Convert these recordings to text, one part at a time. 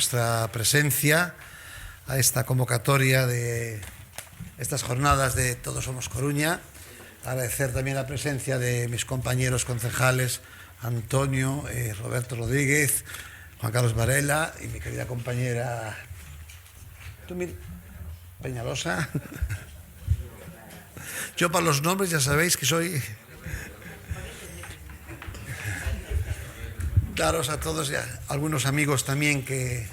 vuestra presencia a esta convocatoria de estas jornadas de Todos Somos Coruña. Agradecer también la presencia de mis compañeros concejales Antonio, Roberto Rodríguez, Juan Carlos Varela y mi querida compañera Peñalosa. Yo para los nombres ya sabéis que soy... Daros a todos y a algunos amigos también que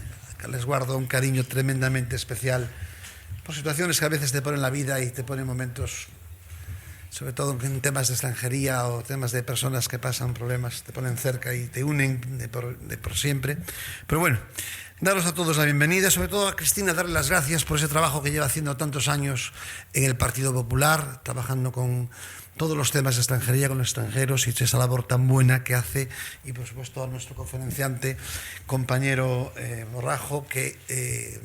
les guardo un cariño tremendamente especial por situaciones que a veces te ponen la vida y te ponen momentos, sobre todo en temas de extranjería o temas de personas que pasan problemas, te ponen cerca y te unen de por siempre. Pero bueno, daros a todos la bienvenida, sobre todo a Cristina, darle las gracias por ese trabajo que lleva haciendo tantos años en el Partido Popular, trabajando con todos los temas de extranjería, con los extranjeros, y esa labor tan buena que hace, y por supuesto a nuestro conferenciante, compañero Borrajo, que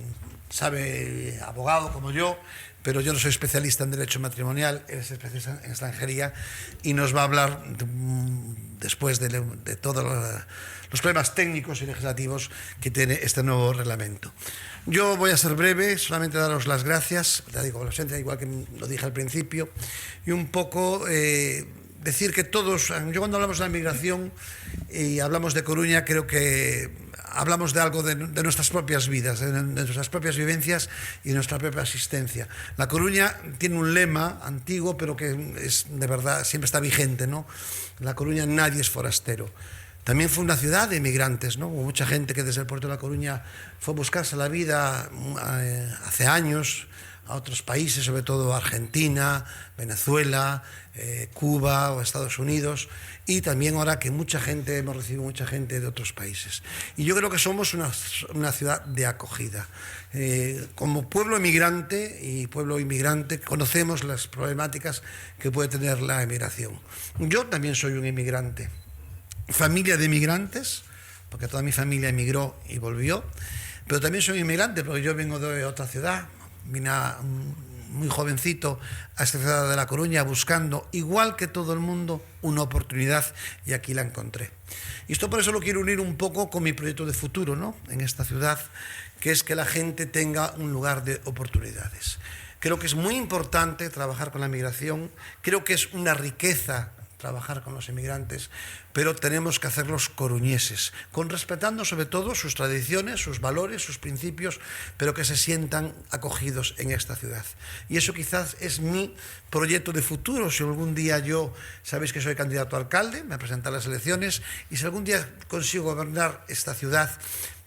sabe, abogado como yo, pero yo no soy especialista en derecho matrimonial, él es especialista en extranjería y nos va a hablar después de todos los problemas técnicos y legislativos que tiene este nuevo reglamento. Yo voy a ser breve, solamente daros las gracias, ya digo, la presencia, igual que lo dije al principio, y un poco decir que todos, yo cuando hablamos de la migración y hablamos de Coruña, creo que hablamos de algo de nuestras propias vidas, de nuestras propias vivencias y de nuestra propia existencia. La Coruña tiene un lema antiguo, pero que es de verdad, siempre está vigente, ¿no? La Coruña nadie es forastero. También fue una ciudad de emigrantes, ¿no? Hubo mucha gente que desde el puerto de La Coruña fue a buscarse la vida hace años a otros países, sobre todo Argentina, Venezuela, Cuba o Estados Unidos, y también ahora que hemos recibido mucha gente de otros países. Y yo creo que somos una ciudad de acogida. Como pueblo emigrante y pueblo inmigrante conocemos las problemáticas que puede tener la emigración. Yo también soy un inmigrante. Familia de inmigrantes, porque toda mi familia emigró y volvió, pero también soy inmigrante porque yo vengo de otra ciudad, vine muy jovencito a esta ciudad de La Coruña buscando, igual que todo el mundo, una oportunidad y aquí la encontré. Y esto por eso lo quiero unir un poco con mi proyecto de futuro, ¿no? En esta ciudad, que es que la gente tenga un lugar de oportunidades. Creo que es muy importante trabajar con la migración, creo que es una riqueza trabajar con los inmigrantes, pero tenemos que hacerlos coruñeses, respetando sobre todo sus tradiciones, sus valores, sus principios, pero que se sientan acogidos en esta ciudad. Y eso quizás es mi proyecto de futuro. Si algún día sabéis que soy candidato a alcalde, me presentaré a las elecciones, y si algún día consigo gobernar esta ciudad,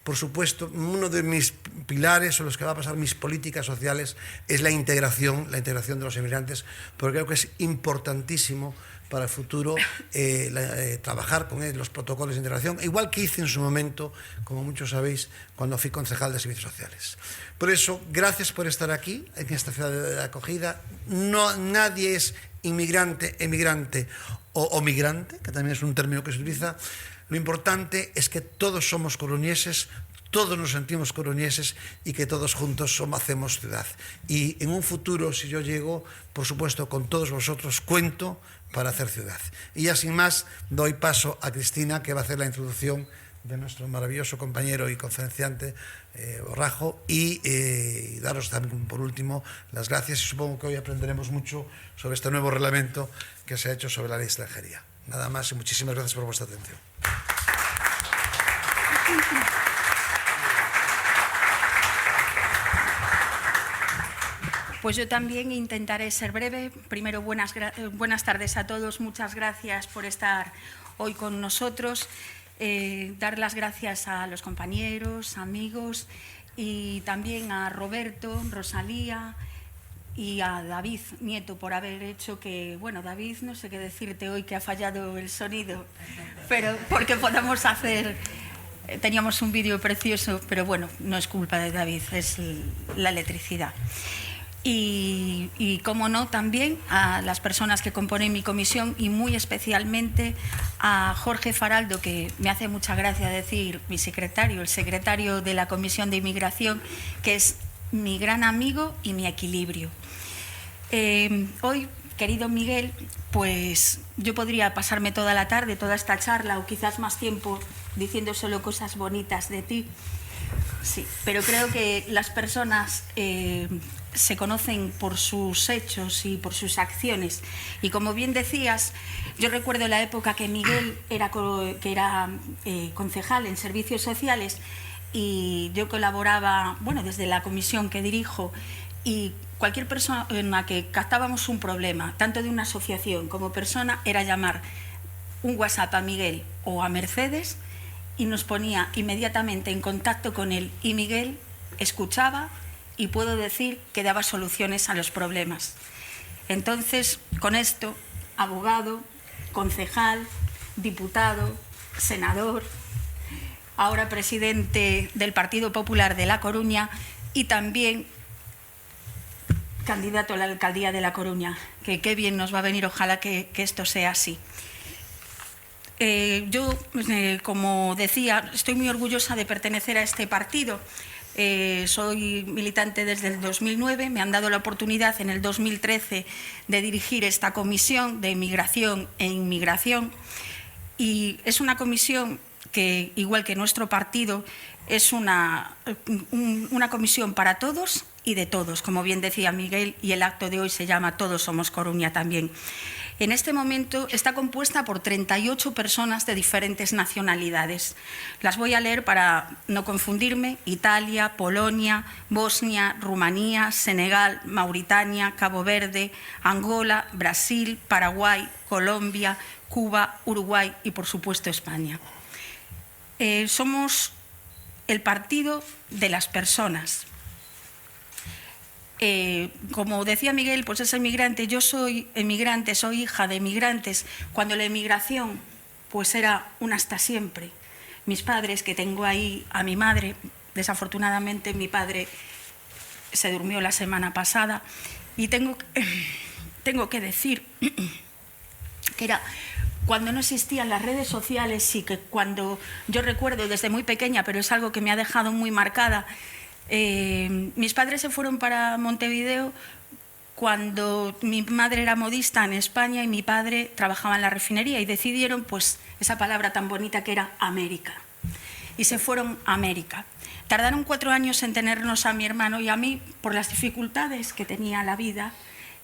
por supuesto, uno de mis pilares o los que va a pasar mis políticas sociales es la integración de los inmigrantes, porque creo que es importantísimo para el futuro trabajar con los protocolos de integración, igual que hice en su momento, como muchos sabéis, cuando fui concejal de Servicios Sociales. Por eso, gracias por estar aquí, en esta ciudad de acogida. Nadie es inmigrante, emigrante o migrante, que también es un término que se utiliza. Lo importante es que todos somos coruñeses, todos nos sentimos coruñeses y que todos juntos hacemos ciudad. Y en un futuro, si yo llego, por supuesto, con todos vosotros cuento para hacer ciudad. Y ya sin más, doy paso a Cristina, que va a hacer la introducción de nuestro maravilloso compañero y conferenciante Borrajo, y daros también, por último, las gracias, y supongo que hoy aprenderemos mucho sobre este nuevo reglamento que se ha hecho sobre la ley de extranjería. Nada más y muchísimas gracias por vuestra atención. Pues yo también intentaré ser breve. Primero, buenas tardes a todos. Muchas gracias por estar hoy con nosotros. Dar las gracias a los compañeros, amigos, y también a Roberto, Rosalía y a David Nieto por haber hecho que, bueno, David, no sé qué decirte hoy que ha fallado el sonido, pero porque podamos hacer... Teníamos un vídeo precioso, pero bueno, no es culpa de David, es la electricidad. Y cómo no, también a las personas que componen mi comisión y muy especialmente a Jorge Faraldo, que me hace mucha gracia decir mi secretario, el secretario de la Comisión de Inmigración, que es mi gran amigo y mi equilibrio. Hoy, querido Miguel, pues yo podría pasarme toda la tarde, toda esta charla o quizás más tiempo diciendo solo cosas bonitas de ti, Sí, pero creo que las personas se conocen por sus hechos y por sus acciones. Y como bien decías, yo recuerdo la época que Miguel era concejal en servicios sociales y yo colaboraba, bueno, desde la comisión que dirijo, y cualquier persona en la que captábamos un problema, tanto de una asociación como persona, era llamar un WhatsApp a Miguel o a Mercedes y nos ponía inmediatamente en contacto con él. Y Miguel escuchaba y puedo decir que daba soluciones a los problemas. Entonces, con esto, abogado, concejal, diputado, senador, ahora presidente del Partido Popular de La Coruña y también candidato a la alcaldía de La Coruña, que qué bien nos va a venir, ojalá que esto sea así. Yo, como decía, estoy muy orgullosa de pertenecer a este partido. Soy militante desde el 2009, me han dado la oportunidad en el 2013 de dirigir esta comisión de migración e inmigración y es una comisión que, igual que nuestro partido, es una comisión para todos y de todos, como bien decía Miguel, y el acto de hoy se llama Todos somos Coruña también. En este momento está compuesta por 38 personas de diferentes nacionalidades. Las voy a leer para no confundirme: Italia, Polonia, Bosnia, Rumanía, Senegal, Mauritania, Cabo Verde, Angola, Brasil, Paraguay, Colombia, Cuba, Uruguay y, por supuesto, España. Somos el partido de las personas. Como decía Miguel, pues es emigrante, yo soy emigrante, soy hija de emigrantes, cuando la emigración pues era un hasta siempre. Mis padres, que tengo ahí a mi madre, desafortunadamente mi padre se durmió la semana pasada, y tengo que decir que era cuando no existían las redes sociales y que cuando yo recuerdo desde muy pequeña, pero es algo que me ha dejado muy marcada. Mis padres se fueron para Montevideo cuando mi madre era modista en España y mi padre trabajaba en la refinería y decidieron pues esa palabra tan bonita que era América. Y se fueron a América. Tardaron 4 años en tenernos a mi hermano y a mí por las dificultades que tenía la vida.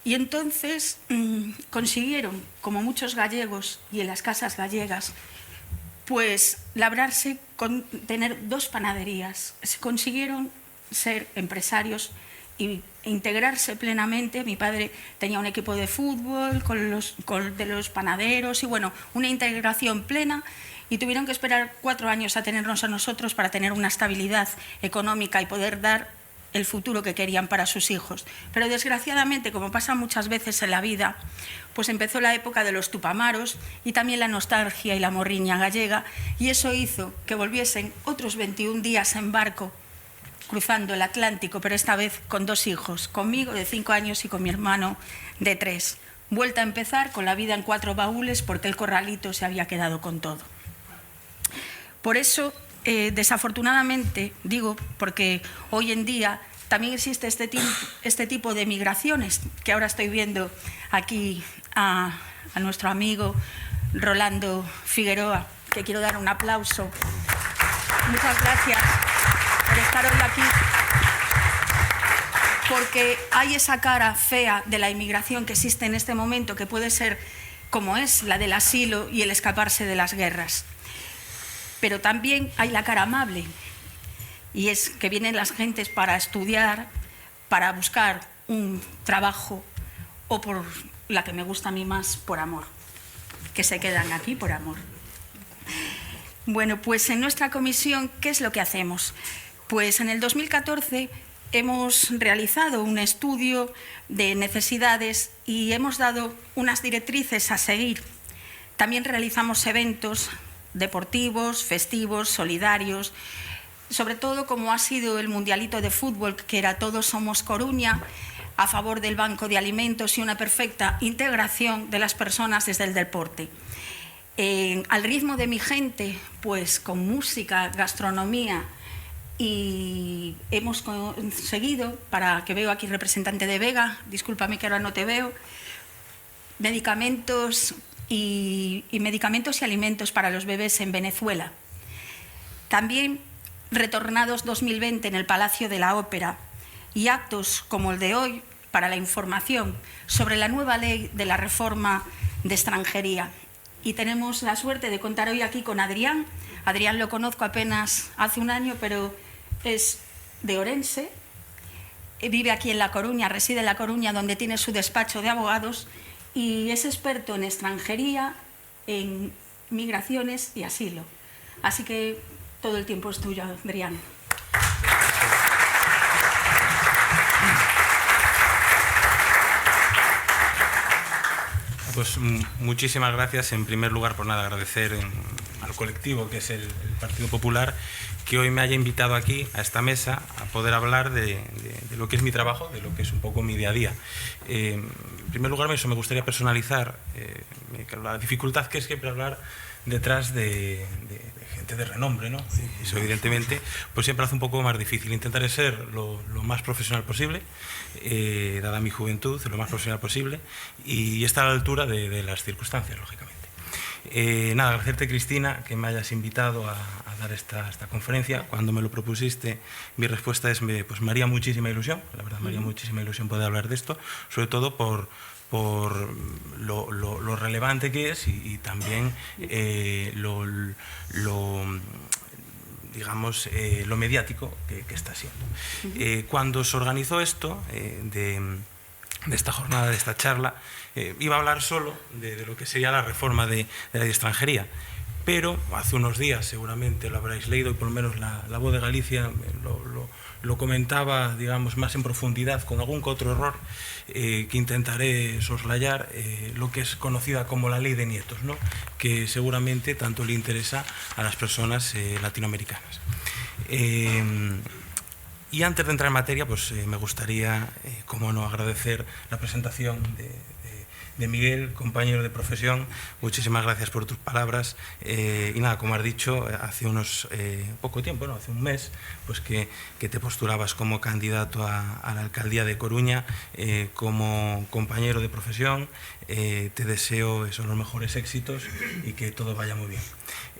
Y entonces consiguieron, como muchos gallegos y en las casas gallegas, pues labrarse con tener 2 panaderías. Se consiguieron ser empresarios e integrarse plenamente. Mi padre tenía un equipo de fútbol de los panaderos y bueno, una integración plena, y tuvieron que esperar 4 años a tenernos a nosotros para tener una estabilidad económica y poder dar el futuro que querían para sus hijos. Pero desgraciadamente, como pasa muchas veces en la vida, pues empezó la época de los tupamaros y también la nostalgia y la morriña gallega, y eso hizo que volviesen otros 21 días en barco cruzando el Atlántico, pero esta vez con 2 hijos, conmigo de 5 años y con mi hermano de 3. Vuelta a empezar con la vida en 4 baúles porque el corralito se había quedado con todo. Por eso, desafortunadamente, digo, porque hoy en día también existe este tipo de migraciones, que ahora estoy viendo aquí a nuestro amigo Rolando Figueroa, que quiero dar un aplauso. Muchas gracias por estar hoy aquí, porque hay esa cara fea de la inmigración que existe en este momento, que puede ser como es la del asilo y el escaparse de las guerras. Pero también hay la cara amable, y es que vienen las gentes para estudiar, para buscar un trabajo, o por la que me gusta a mí más, por amor, que se quedan aquí por amor. Bueno, pues en nuestra comisión, ¿qué es lo que hacemos? Pues en el 2014 hemos realizado un estudio de necesidades y hemos dado unas directrices a seguir. También realizamos eventos deportivos, festivos, solidarios, sobre todo como ha sido el Mundialito de Fútbol, que era Todos somos Coruña, a favor del Banco de Alimentos y una perfecta integración de las personas desde el deporte. Al ritmo de mi gente, pues con música, gastronomía, y hemos conseguido, para que veo aquí representante de Vega, discúlpame que ahora no te veo, medicamentos y alimentos para los bebés en Venezuela. También retornados 2020 en el Palacio de la Ópera y actos como el de hoy para la información sobre la nueva ley de la reforma de extranjería. Y tenemos la suerte de contar hoy aquí con Adrián. Adrián lo conozco apenas hace un año, pero es de Orense, vive aquí en La Coruña, reside en La Coruña, donde tiene su despacho de abogados y es experto en extranjería, en migraciones y asilo. Así que todo el tiempo es tuyo, Adrián. Pues muchísimas gracias. En primer lugar, por nada, agradecer al colectivo, que es el Partido Popular, que hoy me haya invitado aquí, a esta mesa, a poder hablar de lo que es mi trabajo, de lo que es un poco mi día a día. En primer lugar, eso me gustaría personalizar la dificultad que es siempre hablar detrás de gente de renombre, ¿no? Eso evidentemente pues siempre hace un poco más difícil. Intentaré ser lo más profesional posible, dada mi juventud, lo más profesional posible, y estar a la altura de las circunstancias, lógicamente. Nada, agradecerte, Cristina, que me hayas invitado a dar esta conferencia. Cuando me lo propusiste, mi respuesta es, pues me haría muchísima ilusión, la verdad, me haría muchísima ilusión poder hablar de esto, sobre todo por lo relevante que es y también digamos, lo mediático que está siendo. Cuando se organizó esto, de esta jornada, de esta charla, iba a hablar solo de lo que sería la reforma de la ley de extranjería, pero hace unos días, seguramente lo habréis leído, y por lo menos la Voz de Galicia lo comentaba, digamos, más en profundidad, con algún que otro error, que intentaré soslayar, lo que es conocida como la ley de nietos, ¿no? Que seguramente tanto le interesa a las personas latinoamericanas. Y antes de entrar en materia, pues me gustaría, como no, agradecer la presentación de Miguel, compañero de profesión. Muchísimas gracias por tus palabras. Y nada, como has dicho, hace poco tiempo, ¿no? Hace un mes, pues que te postulabas como candidato a la alcaldía de Coruña, como compañero de profesión. Te deseo los mejores éxitos y que todo vaya muy bien.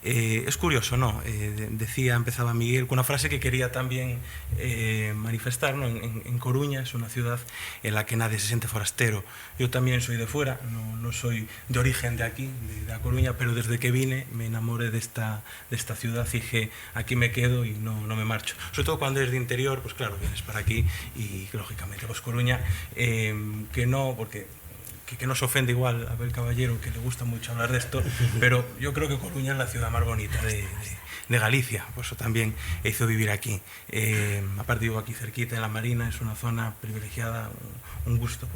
Es curioso, ¿no? Empezaba Miguel con una frase que quería también manifestar, ¿no? En Coruña es una ciudad en la que nadie se siente forastero. Yo también soy de fuera, no soy de origen de aquí, de A Coruña, pero desde que vine me enamoré de esta ciudad y dije, aquí me quedo y no me marcho. Sobre todo cuando eres de interior, pues claro, vienes para aquí y lógicamente pues Coruña, que no se ofende igual a Abel Caballero, que le gusta mucho hablar de esto, pero yo creo que Coruña es la ciudad más bonita de Galicia, por eso también hizo vivir aquí. Aparte vivo aquí cerquita, en la Marina, es una zona privilegiada, un gusto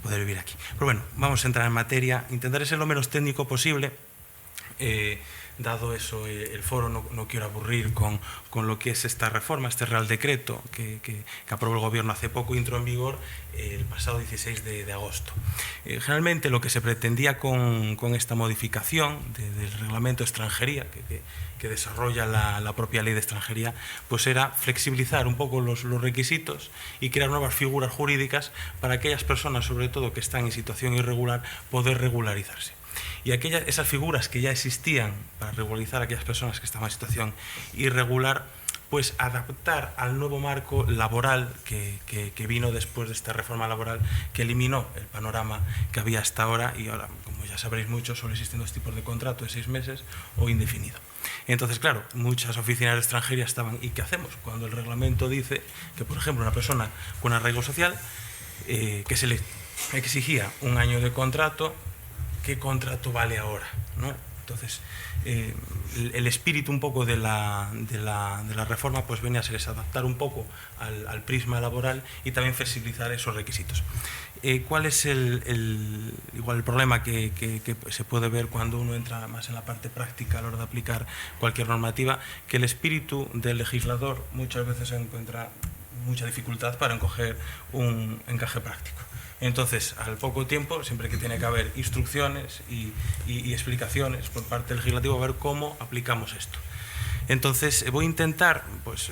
poder vivir aquí. Pero bueno, vamos a entrar en materia, intentaré ser lo menos técnico posible. Dado eso, el foro no quiero aburrir con lo que es esta reforma, este Real Decreto que aprobó el Gobierno hace poco y entró en vigor el pasado 16 de agosto. Generalmente lo que se pretendía con esta modificación del reglamento de extranjería que desarrolla la propia ley de extranjería, pues era flexibilizar un poco los requisitos y crear nuevas figuras jurídicas para aquellas personas, sobre todo que están en situación irregular, poder regularizarse. Y esas figuras que ya existían para regularizar a aquellas personas que estaban en situación irregular, pues adaptar al nuevo marco laboral que vino después de esta reforma laboral, que eliminó el panorama que había hasta ahora, y ahora, como ya sabréis mucho, solo existen dos tipos de contrato, de 6 meses o indefinido. Entonces, claro, muchas oficinas extranjeras estaban, ¿y qué hacemos? Cuando el reglamento dice que, por ejemplo, una persona con arraigo social, que se le exigía 1 año de contrato, ¿qué contrato vale ahora? ¿No? Entonces, el espíritu un poco de la reforma pues venía a ser adaptar un poco al prisma laboral y también flexibilizar esos requisitos. ¿Cuál es el problema que se puede ver cuando uno entra más en la parte práctica a la hora de aplicar cualquier normativa? Que el espíritu del legislador muchas veces encuentra mucha dificultad para encoger un encaje práctico. Entonces, al poco tiempo, siempre que tiene que haber instrucciones y explicaciones por parte del legislativo a ver cómo aplicamos esto. Entonces, voy a intentar, pues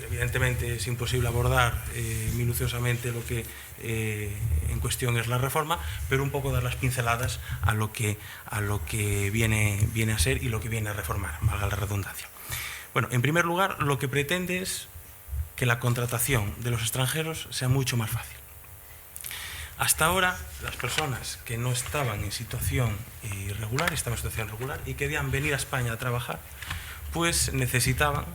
evidentemente es imposible abordar minuciosamente lo que en cuestión es la reforma, pero un poco dar las pinceladas a lo que viene a ser y lo que viene a reformar, valga la redundancia. Bueno, en primer lugar, lo que pretende es que la contratación de los extranjeros sea mucho más fácil. Hasta ahora, las personas que no estaban en situación irregular, estaban en situación regular y querían venir a España a trabajar, pues necesitaban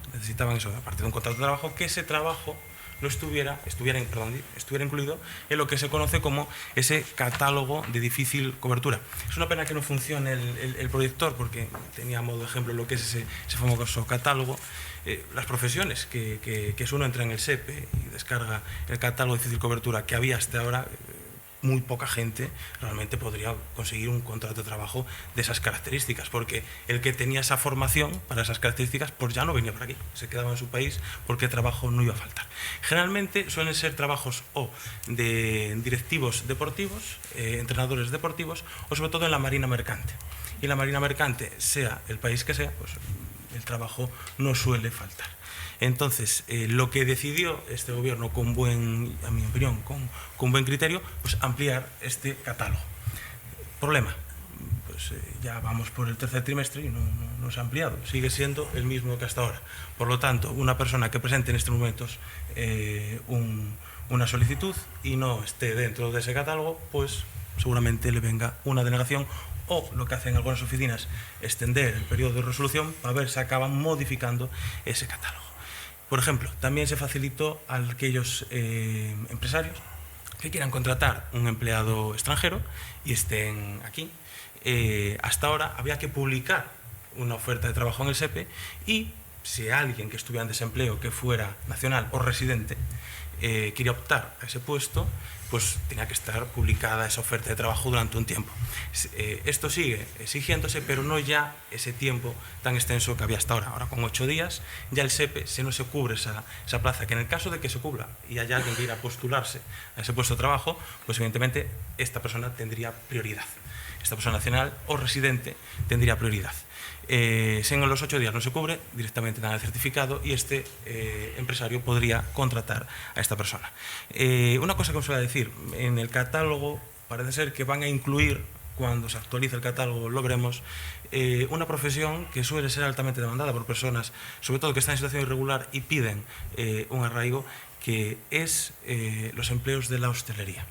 eso, aparte de un contrato de trabajo, que ese trabajo no estuviera incluido en lo que se conoce como ese catálogo de difícil cobertura. Es una pena que no funcione el proyector, porque tenía a modo de ejemplo lo que es ese famoso catálogo. Las profesiones que uno entra en el SEPE y descarga el catálogo de difícil cobertura que había hasta ahora, muy poca gente realmente podría conseguir un contrato de trabajo de esas características, porque el que tenía esa formación para esas características pues ya no venía por aquí, se quedaba en su país porque trabajo no iba a faltar. Generalmente suelen ser trabajos o de directivos deportivos, entrenadores deportivos, o sobre todo en la marina mercante. Y en la marina mercante, sea el país que sea, pues el trabajo no suele faltar. Entonces, lo que decidió este gobierno, a mi opinión, con buen criterio, pues ampliar este catálogo. Problema, pues ya vamos por el tercer trimestre y no se ha ampliado, sigue siendo el mismo que hasta ahora. Por lo tanto, una persona que presente en estos momentos una solicitud y no esté dentro de ese catálogo, pues seguramente le venga una denegación, o lo que hacen algunas oficinas, extender el periodo de resolución para ver si acaban modificando ese catálogo. Por ejemplo, también se facilitó a aquellos empresarios que quieran contratar un empleado extranjero y estén aquí. Hasta ahora había que publicar una oferta de trabajo en el SEPE, y si alguien que estuviera en desempleo, que fuera nacional o residente, quería optar a ese puesto, pues tenía que estar publicada esa oferta de trabajo durante un tiempo. Esto sigue exigiéndose, pero no ya ese tiempo tan extenso que había hasta ahora. Ahora, con 8 días, ya el SEPE, si no se cubre esa plaza, que en el caso de que se cubra y haya alguien que quiera postularse a ese puesto de trabajo, pues evidentemente esta persona tendría prioridad. Esta persona nacional o residente tendría prioridad. Si en los 8 días no se cubre, directamente dan el certificado y este empresario podría contratar a esta persona. Una cosa que os voy a decir, en el catálogo parece ser que van a incluir, cuando se actualice el catálogo lo veremos, una profesión que suele ser altamente demandada por personas, sobre todo que están en situación irregular y piden un arraigo, que es los empleos de la hostelería.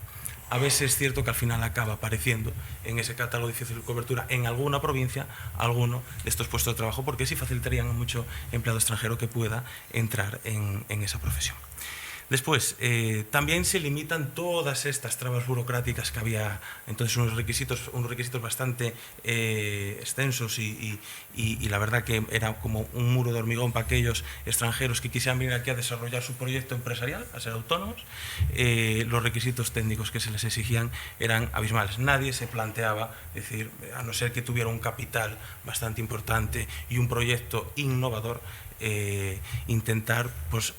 A veces es cierto que al final acaba apareciendo en ese catálogo de difícil cobertura en alguna provincia alguno de estos puestos de trabajo, porque sí facilitarían a mucho empleado extranjero que pueda entrar en esa profesión. Después, también se limitan todas estas trabas burocráticas que había, entonces unos requisitos bastante extensos y la verdad que era como un muro de hormigón para aquellos extranjeros que quisieran venir aquí a desarrollar su proyecto empresarial, a ser autónomos. Los requisitos técnicos que se les exigían eran abismales. Nadie se planteaba, decir, a no ser que tuviera un capital bastante importante y un proyecto innovador, intentar pues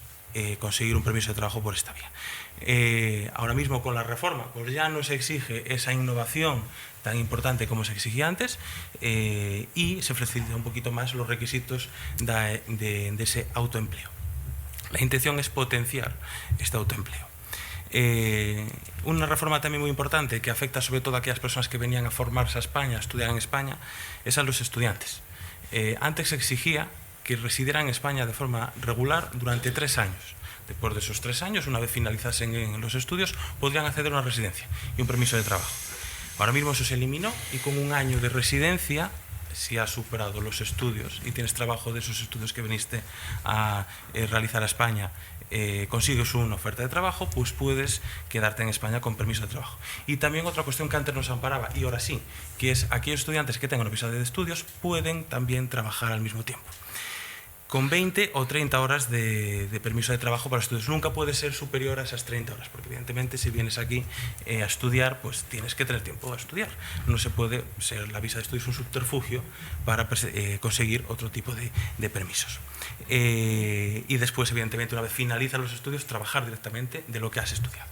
conseguir un permiso de trabajo por esta vía. Ahora mismo con la reforma pues ya no se exige esa innovación tan importante como se exigía antes, y se flexibiliza un poquito más los requisitos de ese autoempleo. La intención es potenciar este autoempleo. Una reforma también muy importante que afecta sobre todo a aquellas personas que venían a formarse a España, a estudiar en España, es a los estudiantes. Antes se exigía que residieran en España de forma regular durante 3 años. Después de esos 3 años, una vez finalizasen en los estudios, podrían acceder a una residencia y un permiso de trabajo. Ahora mismo eso se eliminó, y con 1 año de residencia, si has superado los estudios y tienes trabajo de esos estudios que viniste a realizar a España, consigues una oferta de trabajo, pues puedes quedarte en España con permiso de trabajo. Y también otra cuestión que antes nos amparaba, y ahora sí, que es aquellos estudiantes que tengan una visa de estudios pueden también trabajar al mismo tiempo, con 20 o 30 horas de permiso de trabajo para estudios. Nunca puede ser superior a esas 30 horas, porque evidentemente si vienes aquí a estudiar, pues tienes que tener tiempo a estudiar. No se puede ser la visa de estudios un subterfugio para conseguir otro tipo de permisos. Y después, evidentemente, una vez finalizan los estudios, trabajar directamente de lo que has estudiado.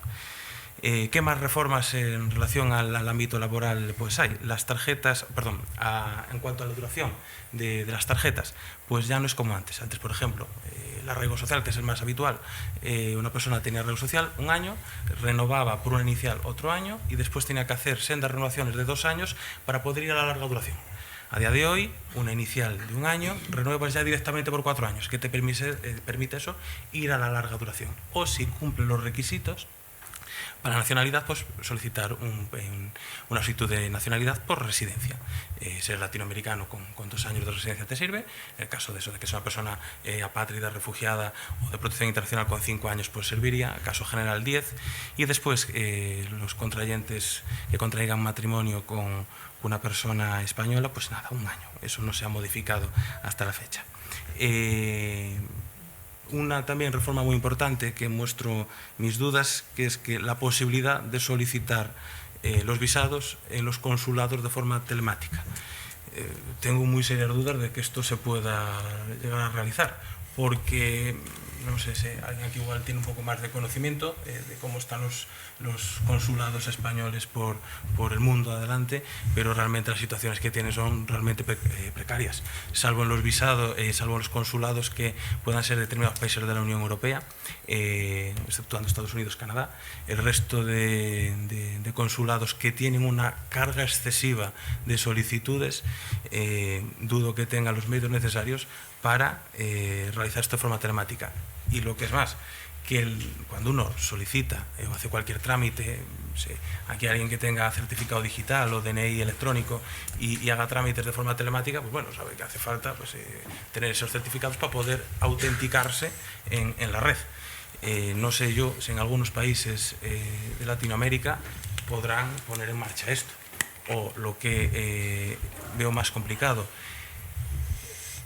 ¿Qué más reformas en relación al ámbito laboral pues hay? Las tarjetas, perdón, en cuanto a la duración de las tarjetas, pues ya no es como antes. Antes, por ejemplo, el arraigo social, que es el más habitual, una persona tenía arraigo social 1 año, renovaba por una inicial otro año y después tenía que hacer sendas renovaciones de 2 años para poder ir a la larga duración. A día de hoy, una inicial de 1 año, renuevas ya directamente por 4 años, que te permite eso, ir a la larga duración. O si cumple los requisitos para nacionalidad, pues solicitar una solicitud de nacionalidad por residencia. Ser latinoamericano con 2 años de residencia te sirve. En el caso de eso, de que sea una persona apátrida, refugiada o de protección internacional, con 5 años pues serviría. Caso general 10. Y después los contrayentes que contraigan matrimonio con una persona española, pues nada, 1 año. Eso no se ha modificado hasta la fecha. Una también reforma muy importante que muestro mis dudas, que es que la posibilidad de solicitar los visados en los consulados de forma telemática. Tengo muy serias dudas de que esto se pueda llegar a realizar, porque no sé si alguien aquí igual tiene un poco más de conocimiento de cómo están los consulados españoles por el mundo adelante, pero realmente las situaciones que tienen son realmente precarias, salvo en los visados, salvo en los consulados que puedan ser de determinados países de la Unión Europea, exceptuando Estados Unidos, Canadá. El resto de consulados que tienen una carga excesiva de solicitudes, dudo que tengan los medios necesarios para realizar esto de forma telemática. Y lo que es más, que cuando uno solicita o hace cualquier trámite, aquí alguien que tenga certificado digital o DNI electrónico y haga trámites de forma telemática, pues bueno, sabe que hace falta pues, tener esos certificados para poder autenticarse en la red. No sé yo si en algunos países de Latinoamérica podrán poner en marcha esto, o lo que veo más complicado,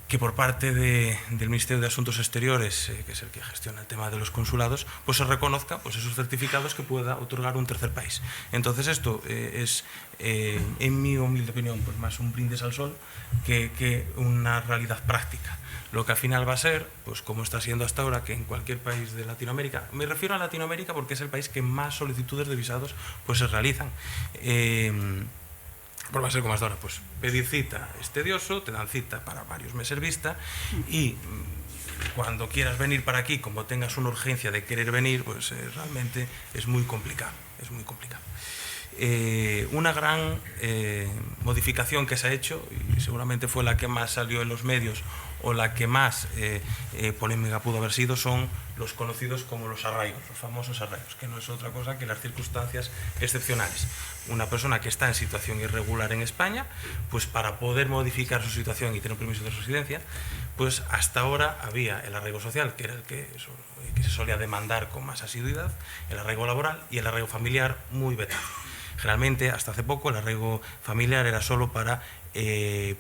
que por parte del Ministerio de Asuntos Exteriores, que es el que gestiona el tema de los consulados, pues se reconozca pues esos certificados que pueda otorgar un tercer país. Entonces esto es, en mi humilde opinión, pues más un brindis al sol que una realidad práctica. Lo que al final va a ser, pues como está siendo hasta ahora, que en cualquier país de Latinoamérica, me refiero a Latinoamérica porque es el país que más solicitudes de visados pues se realizan. Pues va a ser como hasta ahora, pues pedir cita es tedioso, te dan cita para varios meses vista, y cuando quieras venir para aquí, como tengas una urgencia de querer venir, pues realmente es muy complicado, es muy complicado. Una gran modificación que se ha hecho, y seguramente fue la que más salió en los medios o la que más polémica pudo haber sido, son los conocidos como los arraigos, los famosos arraigos, que no es otra cosa que las circunstancias excepcionales. Una persona que está en situación irregular en España, pues para poder modificar su situación y tener un permiso de residencia, pues hasta ahora había el arraigo social, que era el que se solía demandar con más asiduidad, el arraigo laboral y el arraigo familiar, muy vetado. Generalmente, hasta hace poco, el arraigo familiar era solo para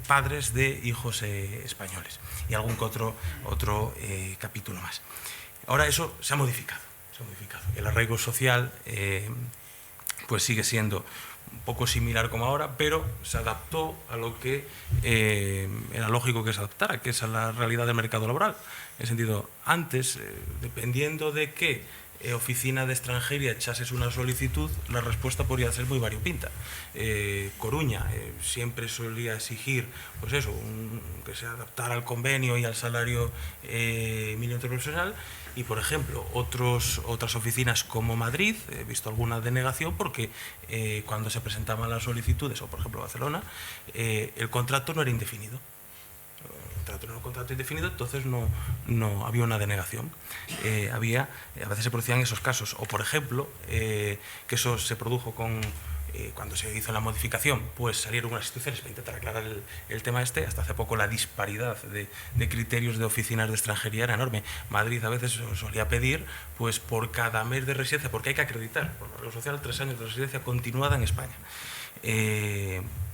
padres de hijos españoles y algún que otro capítulo más. Ahora eso se ha modificado. El arraigo social pues sigue siendo un poco similar como ahora, pero se adaptó a lo que era lógico que se adaptara, que es a la realidad del mercado laboral. En el sentido, antes, dependiendo de qué oficina de extranjería echases una solicitud, la respuesta podría ser muy variopinta. Coruña siempre solía exigir pues eso, que se adaptara al convenio y al salario mínimo interprofesional, y por ejemplo otras oficinas como Madrid, he visto alguna denegación porque cuando se presentaban las solicitudes, o por ejemplo Barcelona, el contrato no era indefinido. Un contrato indefinido, entonces no había una denegación. A veces se producían esos casos. O, por ejemplo, que eso se produjo cuando se hizo la modificación, pues salieron unas instituciones para intentar aclarar el tema este. Hasta hace poco la disparidad de criterios de oficinas de extranjería era enorme. Madrid a veces solía pedir, pues por cada mes de residencia, porque hay que acreditar, por la Regla Social, 3 años de residencia continuada en España.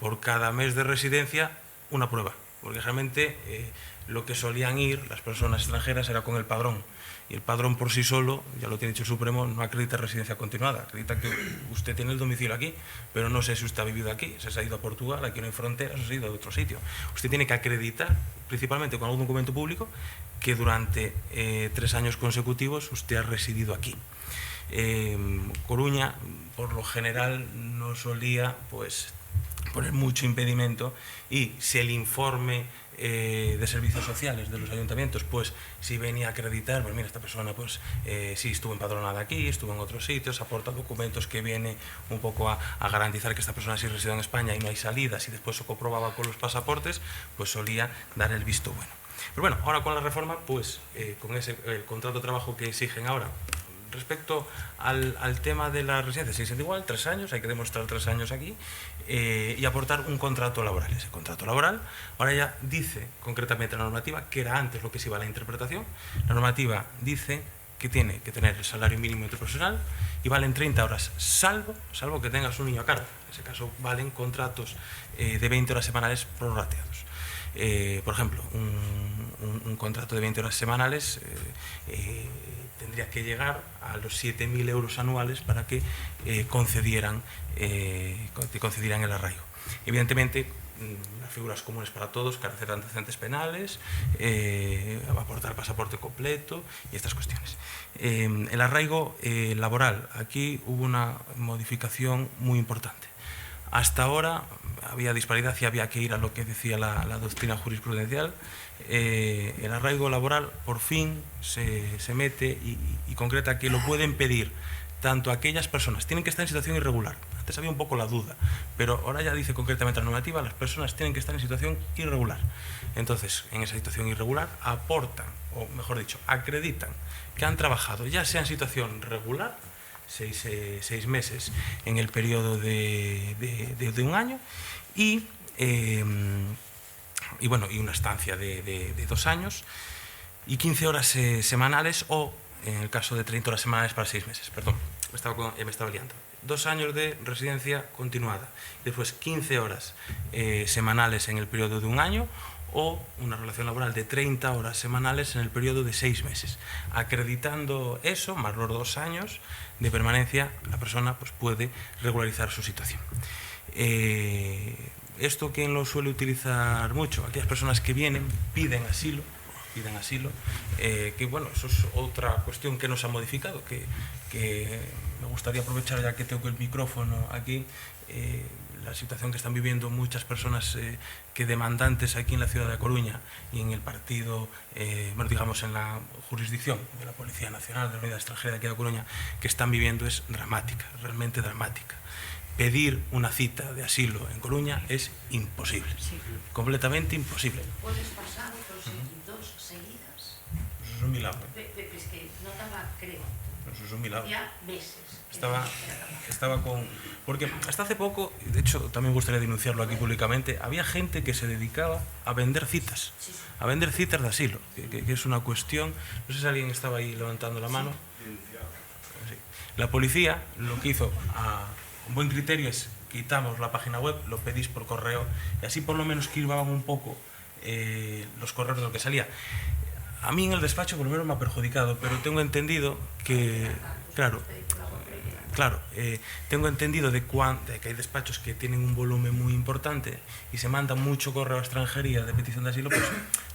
Por cada mes de residencia, una prueba. Porque realmente lo que solían ir las personas extranjeras era con el padrón, y el padrón por sí solo, ya lo tiene dicho el Supremo, no acredita residencia continuada, acredita que usted tiene el domicilio aquí, pero no sé si usted ha vivido aquí, se ha ido a Portugal, aquí no hay fronteras, o se ha ido a otro sitio. Usted tiene que acreditar, principalmente con algún documento público, que durante 3 años consecutivos usted ha residido aquí. Coruña, por lo general, no solía pues poner mucho impedimento, y si el informe de servicios sociales de los ayuntamientos, pues si venía a acreditar, pues mira, esta persona pues sí estuvo empadronada aquí, estuvo en otros sitios, aporta documentos que viene un poco a garantizar que esta persona sí reside en España y no hay salidas, y después se comprobaba con los pasaportes, pues solía dar el visto bueno. Pero bueno, ahora con la reforma, pues con ese contrato de trabajo que exigen ahora, respecto al tema de la residencia, sigue siendo igual, 3 años, hay que demostrar 3 años aquí, y aportar un contrato laboral. Ese contrato laboral ahora ya dice concretamente la normativa, que era antes lo que se iba a la interpretación. La normativa dice que tiene que tener el salario mínimo interprofesional y valen 30 horas, salvo que tengas un niño a cargo. En ese caso valen contratos de 20 horas semanales prorrateados. Por ejemplo, un contrato de 20 horas semanales tendría que llegar a los 7.000 euros anuales para que concedieran el arraigo. Evidentemente, las figuras comunes para todos, carecer de antecedentes penales, aportar pasaporte completo y estas cuestiones. El arraigo laboral, aquí hubo una modificación muy importante. Hasta ahora había disparidad y había que ir a lo que decía la doctrina jurisprudencial. El arraigo laboral por fin se mete y concreta que lo pueden pedir tanto aquellas personas, tienen que estar en situación irregular. Antes había un poco la duda, pero ahora ya dice concretamente la normativa, las personas tienen que estar en situación irregular. Entonces, en esa situación irregular aportan, o mejor dicho, acreditan que han trabajado, ya sea en situación regular, 6 meses en el periodo de un año, y una estancia de 2 años, y 15 horas semanales, o en el caso de 30 horas semanales para 6 meses. Perdón, me estaba liando. 2 años de residencia continuada, después 15 horas semanales en el periodo de un año, o una relación laboral de 30 horas semanales en el periodo de 6 meses. Acreditando eso, más los 2 años de permanencia, la persona pues, puede regularizar su situación. Esto, ¿quién lo suele utilizar mucho? Aquellas personas que vienen, piden asilo, que bueno, eso es otra cuestión que nos ha modificado, que me gustaría aprovechar, ya que tengo el micrófono aquí, la situación que están viviendo muchas personas que demandantes aquí en la ciudad de Coruña y en el partido, digamos en la jurisdicción de la Policía Nacional, de la Unidad Extranjera de aquí de Coruña, que están viviendo es dramática, realmente dramática. Pedir una cita de asilo en Coruña es imposible, completamente imposible. ¿Puedes pasar dos seguidas? Eso es un milagro. Es que no estaba, creo. Eso es un milagro. Ya meses. Estaba con... Porque hasta hace poco, de hecho también me gustaría denunciarlo aquí públicamente, había gente que se dedicaba a vender citas, a vender citas de asilo, que es una cuestión, no sé si alguien estaba ahí levantando la mano. Sí. La policía lo que hizo a buen criterio es quitamos la página web, lo pedís por correo, y así por lo menos esquivaban un poco los correos de lo que salía. A mí en el despacho por lo menos me ha perjudicado, pero tengo entendido que, claro, tengo entendido de que hay despachos que tienen un volumen muy importante y se manda mucho correo a extranjería de petición de asilo, pues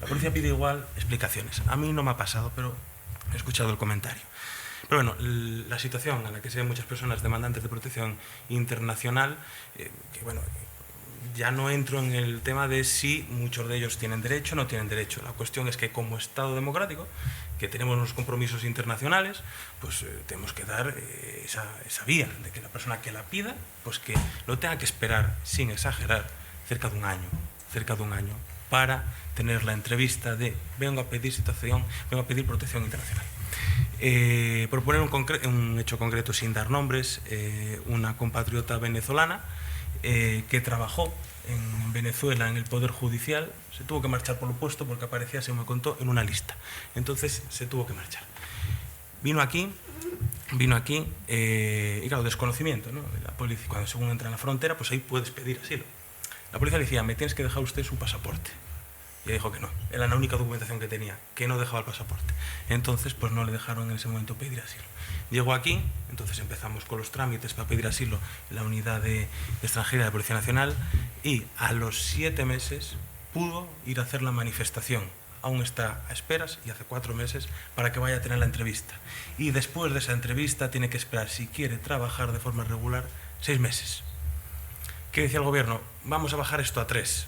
la policía pide igual explicaciones. A mí no me ha pasado, pero he escuchado el comentario. Pero bueno, la situación en la que se ven muchas personas demandantes de protección internacional, que bueno, ya no entro en el tema de si muchos de ellos tienen derecho o no tienen derecho. La cuestión es que como Estado democrático, que tenemos unos compromisos internacionales, pues tenemos que dar esa vía de que la persona que la pida, pues que lo tenga que esperar, sin exagerar, cerca de un año, para tener la entrevista de vengo a pedir protección internacional. Por poner un hecho concreto sin dar nombres, una compatriota venezolana que trabajó en Venezuela en el Poder Judicial se tuvo que marchar por lo puesto porque aparecía, según me contó, en una lista. Entonces se tuvo que marchar. Vino aquí y claro, desconocimiento, ¿no? La policía, cuando según entra en la frontera, pues ahí puedes pedir asilo. La policía le decía, me tienes que dejar usted su pasaporte. Y dijo que no, era la única documentación que tenía, que no dejaba el pasaporte. Entonces, pues no le dejaron en ese momento pedir asilo. Llegó aquí, entonces empezamos con los trámites para pedir asilo en la unidad de extranjera de la Policía Nacional y a los 7 meses pudo ir a hacer la manifestación. Aún está a esperas y hace 4 meses para que vaya a tener la entrevista. Y después de esa entrevista tiene que esperar, si quiere trabajar de forma regular, 6 meses. ¿Qué decía el gobierno? Vamos a bajar esto a 3.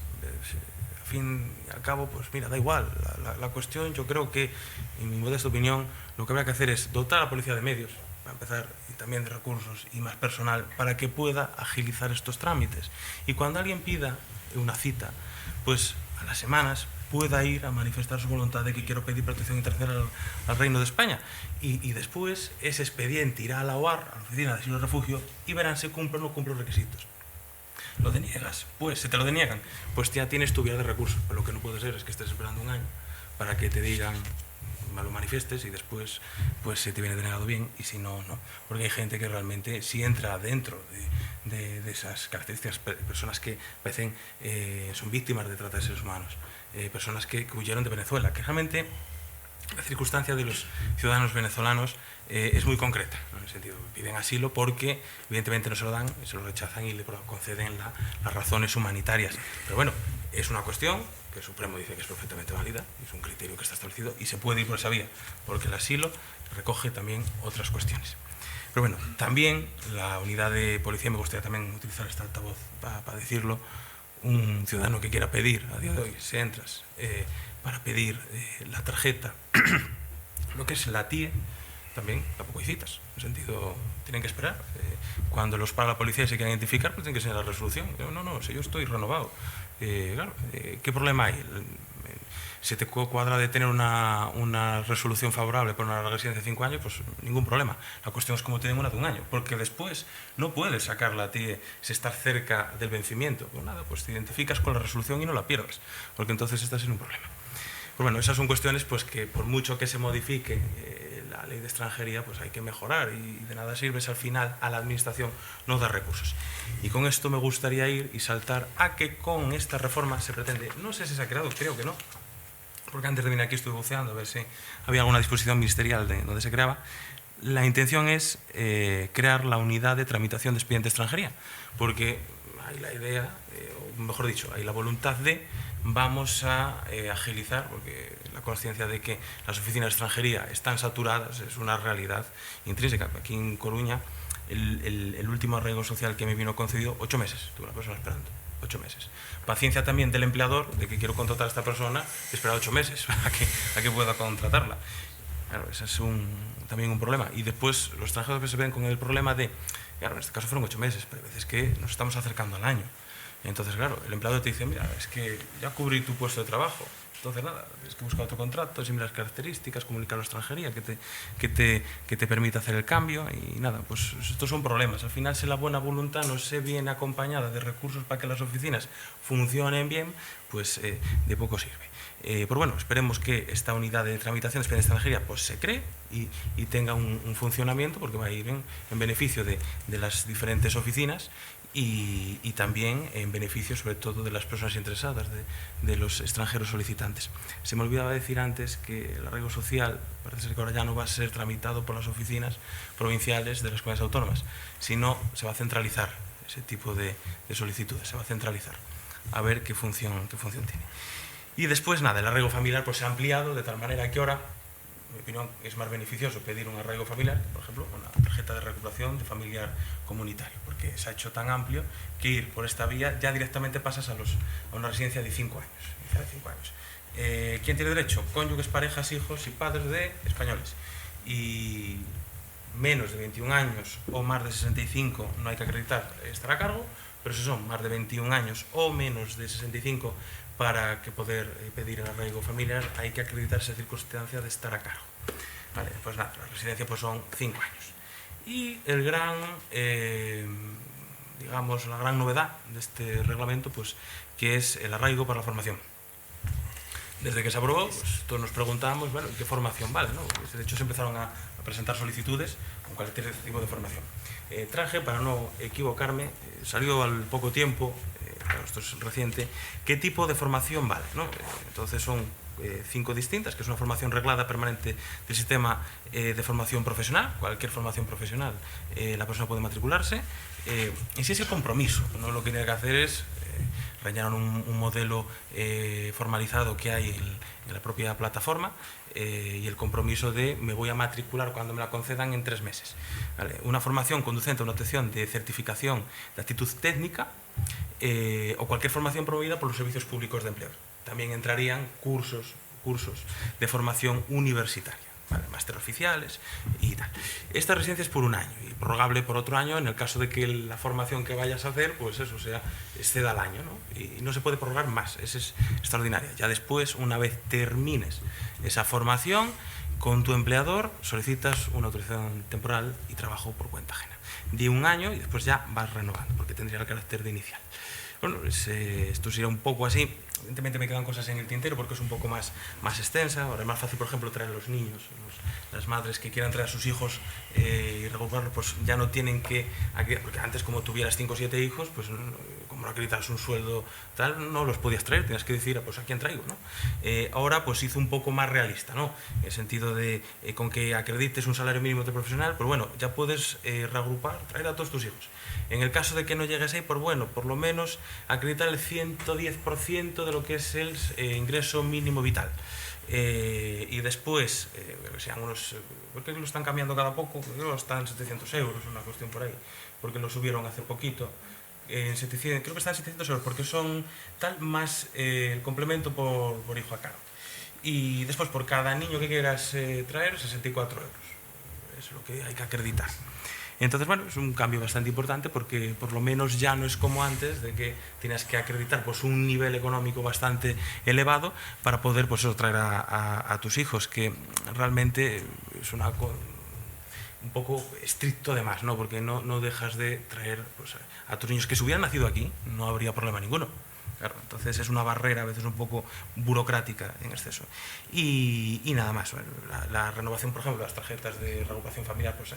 fin y al cabo, pues mira, da igual. La cuestión, yo creo que, en mi modesta opinión, lo que habrá que hacer es dotar a la policía de medios, para empezar, y también de recursos y más personal, para que pueda agilizar estos trámites. Y cuando alguien pida una cita, pues a las semanas pueda ir a manifestar su voluntad de que quiero pedir protección internacional al Reino de España. Y después ese expediente irá a la OAR, a la Oficina de Asilo y Refugio, y verán si cumple o no cumple los requisitos. Lo deniegas, pues se te lo deniegan, pues ya tienes tu vía de recursos. Pero lo que no puede ser es que estés esperando un año para que te digan, lo manifiestes, y después pues se te viene denegado bien, y si no, no. Porque hay gente que realmente, si entra dentro de esas características, personas que parecen son víctimas de trata de seres humanos, personas que huyeron de Venezuela, que realmente la circunstancia de los ciudadanos venezolanos es muy concreta, ¿no? En el sentido, piden asilo porque evidentemente no se lo dan, se lo rechazan y le conceden las razones humanitarias. Pero bueno, es una cuestión que el Supremo dice que es perfectamente válida, es un criterio que está establecido y se puede ir por esa vía, porque el asilo recoge también otras cuestiones. Pero bueno, también la unidad de policía, me gustaría también utilizar este altavoz para decirlo, un ciudadano que quiera pedir, a día de hoy, si entras, para pedir la tarjeta, lo que es la TIE, también tampoco hay citas, en el sentido, tienen que esperar. Cuando los para la policía y se quieren identificar, pues tienen que enseñar la resolución. No, si yo estoy renovado. Claro, ¿qué problema hay? Si te cuadra de tener una resolución favorable por una residencia de 5 años, pues ningún problema. La cuestión es cómo tienen una de 1 año, porque después no puedes sacarla a ti si estás cerca del vencimiento. Pues nada, pues te identificas con la resolución y no la pierdas, porque entonces estás en un problema. Pues bueno, esas son cuestiones pues que por mucho que se modifique la ley de extranjería, pues hay que mejorar, y de nada sirve si al final a la administración no da recursos. Y con esto me gustaría ir y saltar a que con esta reforma se pretende, no sé si se ha creado, creo que no, porque antes de venir aquí estuve buceando a ver si había alguna disposición ministerial donde se creaba. La intención es crear la unidad de tramitación de expediente de extranjería, porque hay la idea, o mejor dicho, hay la voluntad de vamos a agilizar, porque la conciencia de que las oficinas de extranjería están saturadas es una realidad intrínseca. Aquí en Coruña, el último arraigo social que me vino concedido, 8 meses, tuve una persona esperando. 8 meses. Paciencia también del empleador, de que quiero contratar a esta persona, espera 8 meses a que pueda contratarla. Claro, ese es también un problema. Y después los extranjeros que se ven con el problema de, claro, en este caso fueron 8 meses, pero hay veces que nos estamos acercando al año. Entonces, claro, el empleador te dice, mira, es que ya cubrí tu puesto de trabajo, entonces nada, es que buscar otro contrato, similares características, comunicar a la extranjería que te permita hacer el cambio, y nada, pues estos son problemas. Al final, si la buena voluntad no se viene acompañada de recursos para que las oficinas funcionen bien, pues de poco sirve. Pero bueno, esperemos que esta unidad de tramitación de expediente de extranjería pues se cree y tenga un funcionamiento, porque va a ir en beneficio de las diferentes oficinas, y también en beneficio sobre todo de las personas interesadas, de los extranjeros solicitantes. Se me olvidaba decir antes que el arraigo social parece ser que ahora ya no va a ser tramitado por las oficinas provinciales de las comunidades autónomas, sino se va a centralizar ese tipo de solicitudes, se va a centralizar, a ver qué función tiene. Y después nada, el arraigo familiar pues se ha ampliado de tal manera que ahora, en mi opinión, es más beneficioso pedir un arraigo familiar, por ejemplo, una tarjeta de recuperación de familiar comunitario, porque se ha hecho tan amplio que ir por esta vía ya directamente pasas a una residencia de 5 años. ¿Quién tiene derecho? Cónyuges, parejas, hijos y padres de españoles. Y menos de 21 años o más de 65 no hay que acreditar estar a cargo, pero si son más de 21 años o menos de 65, para que poder pedir el arraigo familiar hay que acreditar esa circunstancia de estar a cargo. Vale, pues nada, la residencia pues son 5 años. Y el la gran novedad de este reglamento, pues que es el arraigo para la formación. Desde que se aprobó, pues todos nos preguntábamos, bueno, ¿qué formación vale? ¿No? Pues, de hecho, se empezaron a presentar solicitudes con cualquier tipo de formación. Traje, para no equivocarme, salió al poco tiempo, claro, esto es reciente, ¿qué tipo de formación vale? ¿No? Entonces son 5 distintas, que es una formación reglada permanente del sistema de formación profesional. Cualquier formación profesional la persona puede matricularse, y si ese compromiso, ¿no? Lo que tiene que hacer es rellenar un modelo formalizado que hay en la propia plataforma, y el compromiso de me voy a matricular cuando me la concedan en 3 meses. ¿Vale? Una formación conducente a una obtención de certificación de actitud técnica, o cualquier formación promovida por los servicios públicos de empleo. también entrarían cursos de formación universitaria, ¿vale? Máster oficiales y tal. Esta residencia es por 1 año y prorrogable por otro año en el caso de que la formación que vayas a hacer, pues eso sea, exceda al año, ¿no? Y no se puede prorrogar más, es extraordinaria. Ya después, una vez termines esa formación, con tu empleador solicitas una autorización temporal y trabajo por cuenta ajena de 1 año y después ya vas renovando, porque tendría el carácter de inicial. Bueno, esto sería un poco así. Evidentemente me quedan cosas en el tintero porque es un poco más extensa. Ahora es más fácil, por ejemplo, traer a los niños. Las madres que quieran traer a sus hijos y regruparlos, pues ya no tienen que... Porque antes, como tuvieras 5 o 7 hijos, pues como no acreditas un sueldo tal, no los podías traer. Tenías que decir, pues ¿a quién traigo?, ¿no? Ahora pues hizo un poco más realista, ¿no? En el sentido de, con que acredites un salario mínimo de profesional, pues bueno, ya puedes reagrupar, traer a todos tus hijos. En el caso de que no llegues ahí, pues bueno, por lo menos acreditar el 110% de lo que es el ingreso mínimo vital. Y después, sean unos, porque lo están cambiando cada poco, creo que están 700 euros, una cuestión por ahí, porque lo subieron hace poquito. 700, creo que están 700 euros, porque son tal más el complemento por hijo a cargo. Y después, por cada niño que quieras traer, 64 euros. Es lo que hay que acreditar. Entonces, bueno, es un cambio bastante importante porque por lo menos ya no es como antes, de que tienes que acreditar pues un nivel económico bastante elevado para poder pues eso, traer a tus hijos, que realmente es un poco estricto además, ¿no? Porque no dejas de traer pues, a tus niños que si hubieran nacido aquí, no habría problema ninguno. Claro, entonces es una barrera a veces un poco burocrática en exceso. Y nada más, la renovación, por ejemplo, las tarjetas de reagrupación familiar, pues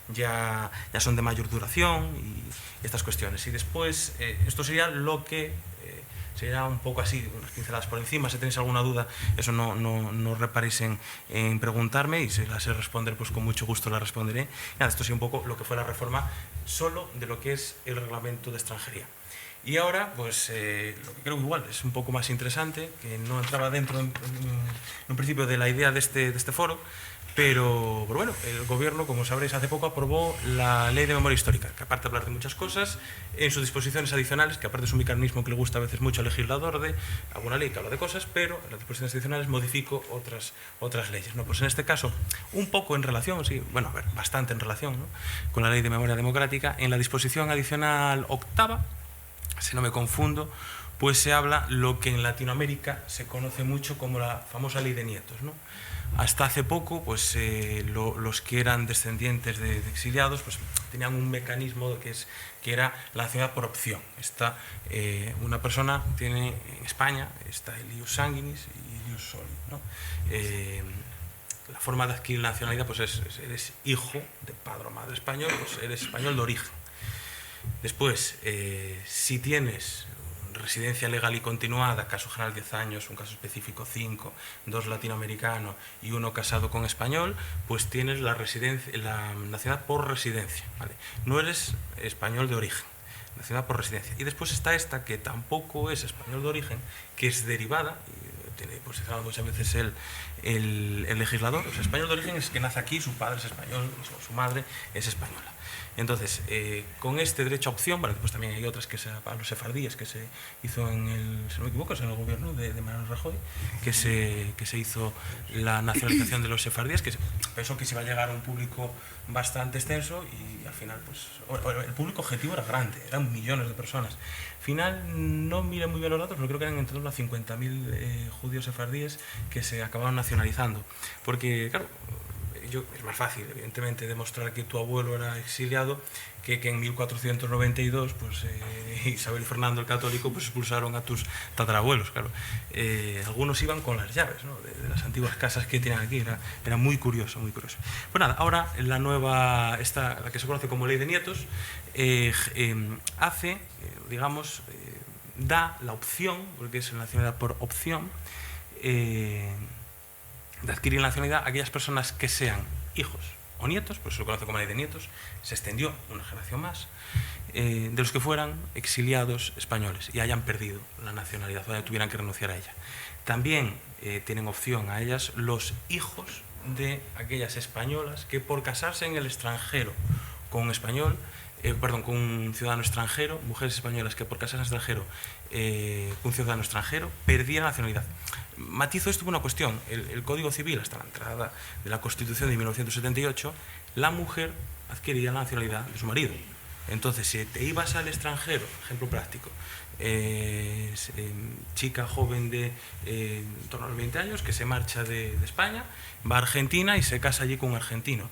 ya son de mayor duración y estas cuestiones. Y después, esto sería lo que sería un poco así, unas pinceladas por encima. Si tenéis alguna duda, eso no reparéis en preguntarme y si la sé responder, pues con mucho gusto la responderé. Nada, esto sería un poco lo que fue la reforma solo de lo que es el reglamento de extranjería. Y ahora, pues lo que creo que igual es un poco más interesante, que no entraba dentro en un principio de la idea de este foro, pero bueno, el Gobierno, como sabréis, hace poco aprobó la Ley de Memoria Histórica, que aparte de hablar de muchas cosas, en sus disposiciones adicionales, que aparte es un mecanismo que le gusta a veces mucho al legislador, de alguna ley que habla de cosas, pero en las disposiciones adicionales modifico otras leyes, ¿no? Pues en este caso, un poco en relación, sí, bueno, a ver, bastante en relación, ¿no?, con la Ley de Memoria Democrática, en la disposición adicional 8ª, si no me confundo, pues se habla lo que en Latinoamérica se conoce mucho como la famosa ley de nietos, ¿no? Hasta hace poco, pues los que eran descendientes de exiliados, pues tenían un mecanismo que era la nacionalidad por opción. Una persona tiene en España, está el ius sanguinis y ius soli, ¿no? La forma de adquirir la nacionalidad, pues eres hijo de padre o madre español, pues eres español de origen. Después, si tienes residencia legal y continuada, caso general 10 años, un caso específico 5, 2 latinoamericano y 1 casado con español, pues tienes la nacionalidad por residencia, ¿vale? No eres español de origen, nacionalidad por residencia. Y después está esta, que tampoco es español de origen, que es derivada, y tiene posicionado muchas veces el legislador. O sea, español de origen es que nace aquí, su padre es español, su madre es española. Entonces, con este derecho a opción, bueno, después también hay otras, que para los sefardíes, que se hizo si no me equivoco, es en el gobierno de Mariano Rajoy, que se hizo la nacionalización de los sefardíes, que pensó que se iba a llegar a un público bastante extenso y al final, pues, el público objetivo era grande, eran millones de personas. Al final, no miré muy bien los datos, pero creo que eran en torno a 50.000 judíos sefardíes que se acabaron nacionalizando. Porque, claro, es más fácil, evidentemente, demostrar que tu abuelo era exiliado que en 1492 pues, Isabel y Fernando el Católico pues, expulsaron a tus tatarabuelos. Claro. Algunos iban con las llaves, ¿no?, de las antiguas casas que tienen aquí. Era muy curioso, muy curioso. Pues nada, ahora la nueva, la que se conoce como Ley de Nietos, da la opción, porque es la nacionalidad por opción, de adquirir la nacionalidad a aquellas personas que sean hijos o nietos, pues se lo conoce como Ley de Nietos, se extendió una generación más, de los que fueran exiliados españoles y hayan perdido la nacionalidad o tuvieran que renunciar a ella. También tienen opción a ellas los hijos de aquellas españolas que por casarse en el extranjero con un español, con un ciudadano extranjero, mujeres españolas que por casarse en extranjero con un ciudadano extranjero perdían la nacionalidad. Matizo esto por una cuestión. El Código Civil, hasta la entrada de la Constitución de 1978, la mujer adquiría la nacionalidad de su marido. Entonces, si te ibas al extranjero, ejemplo práctico, chica joven de en torno a los 20 años que se marcha de España, va a Argentina y se casa allí con un argentino,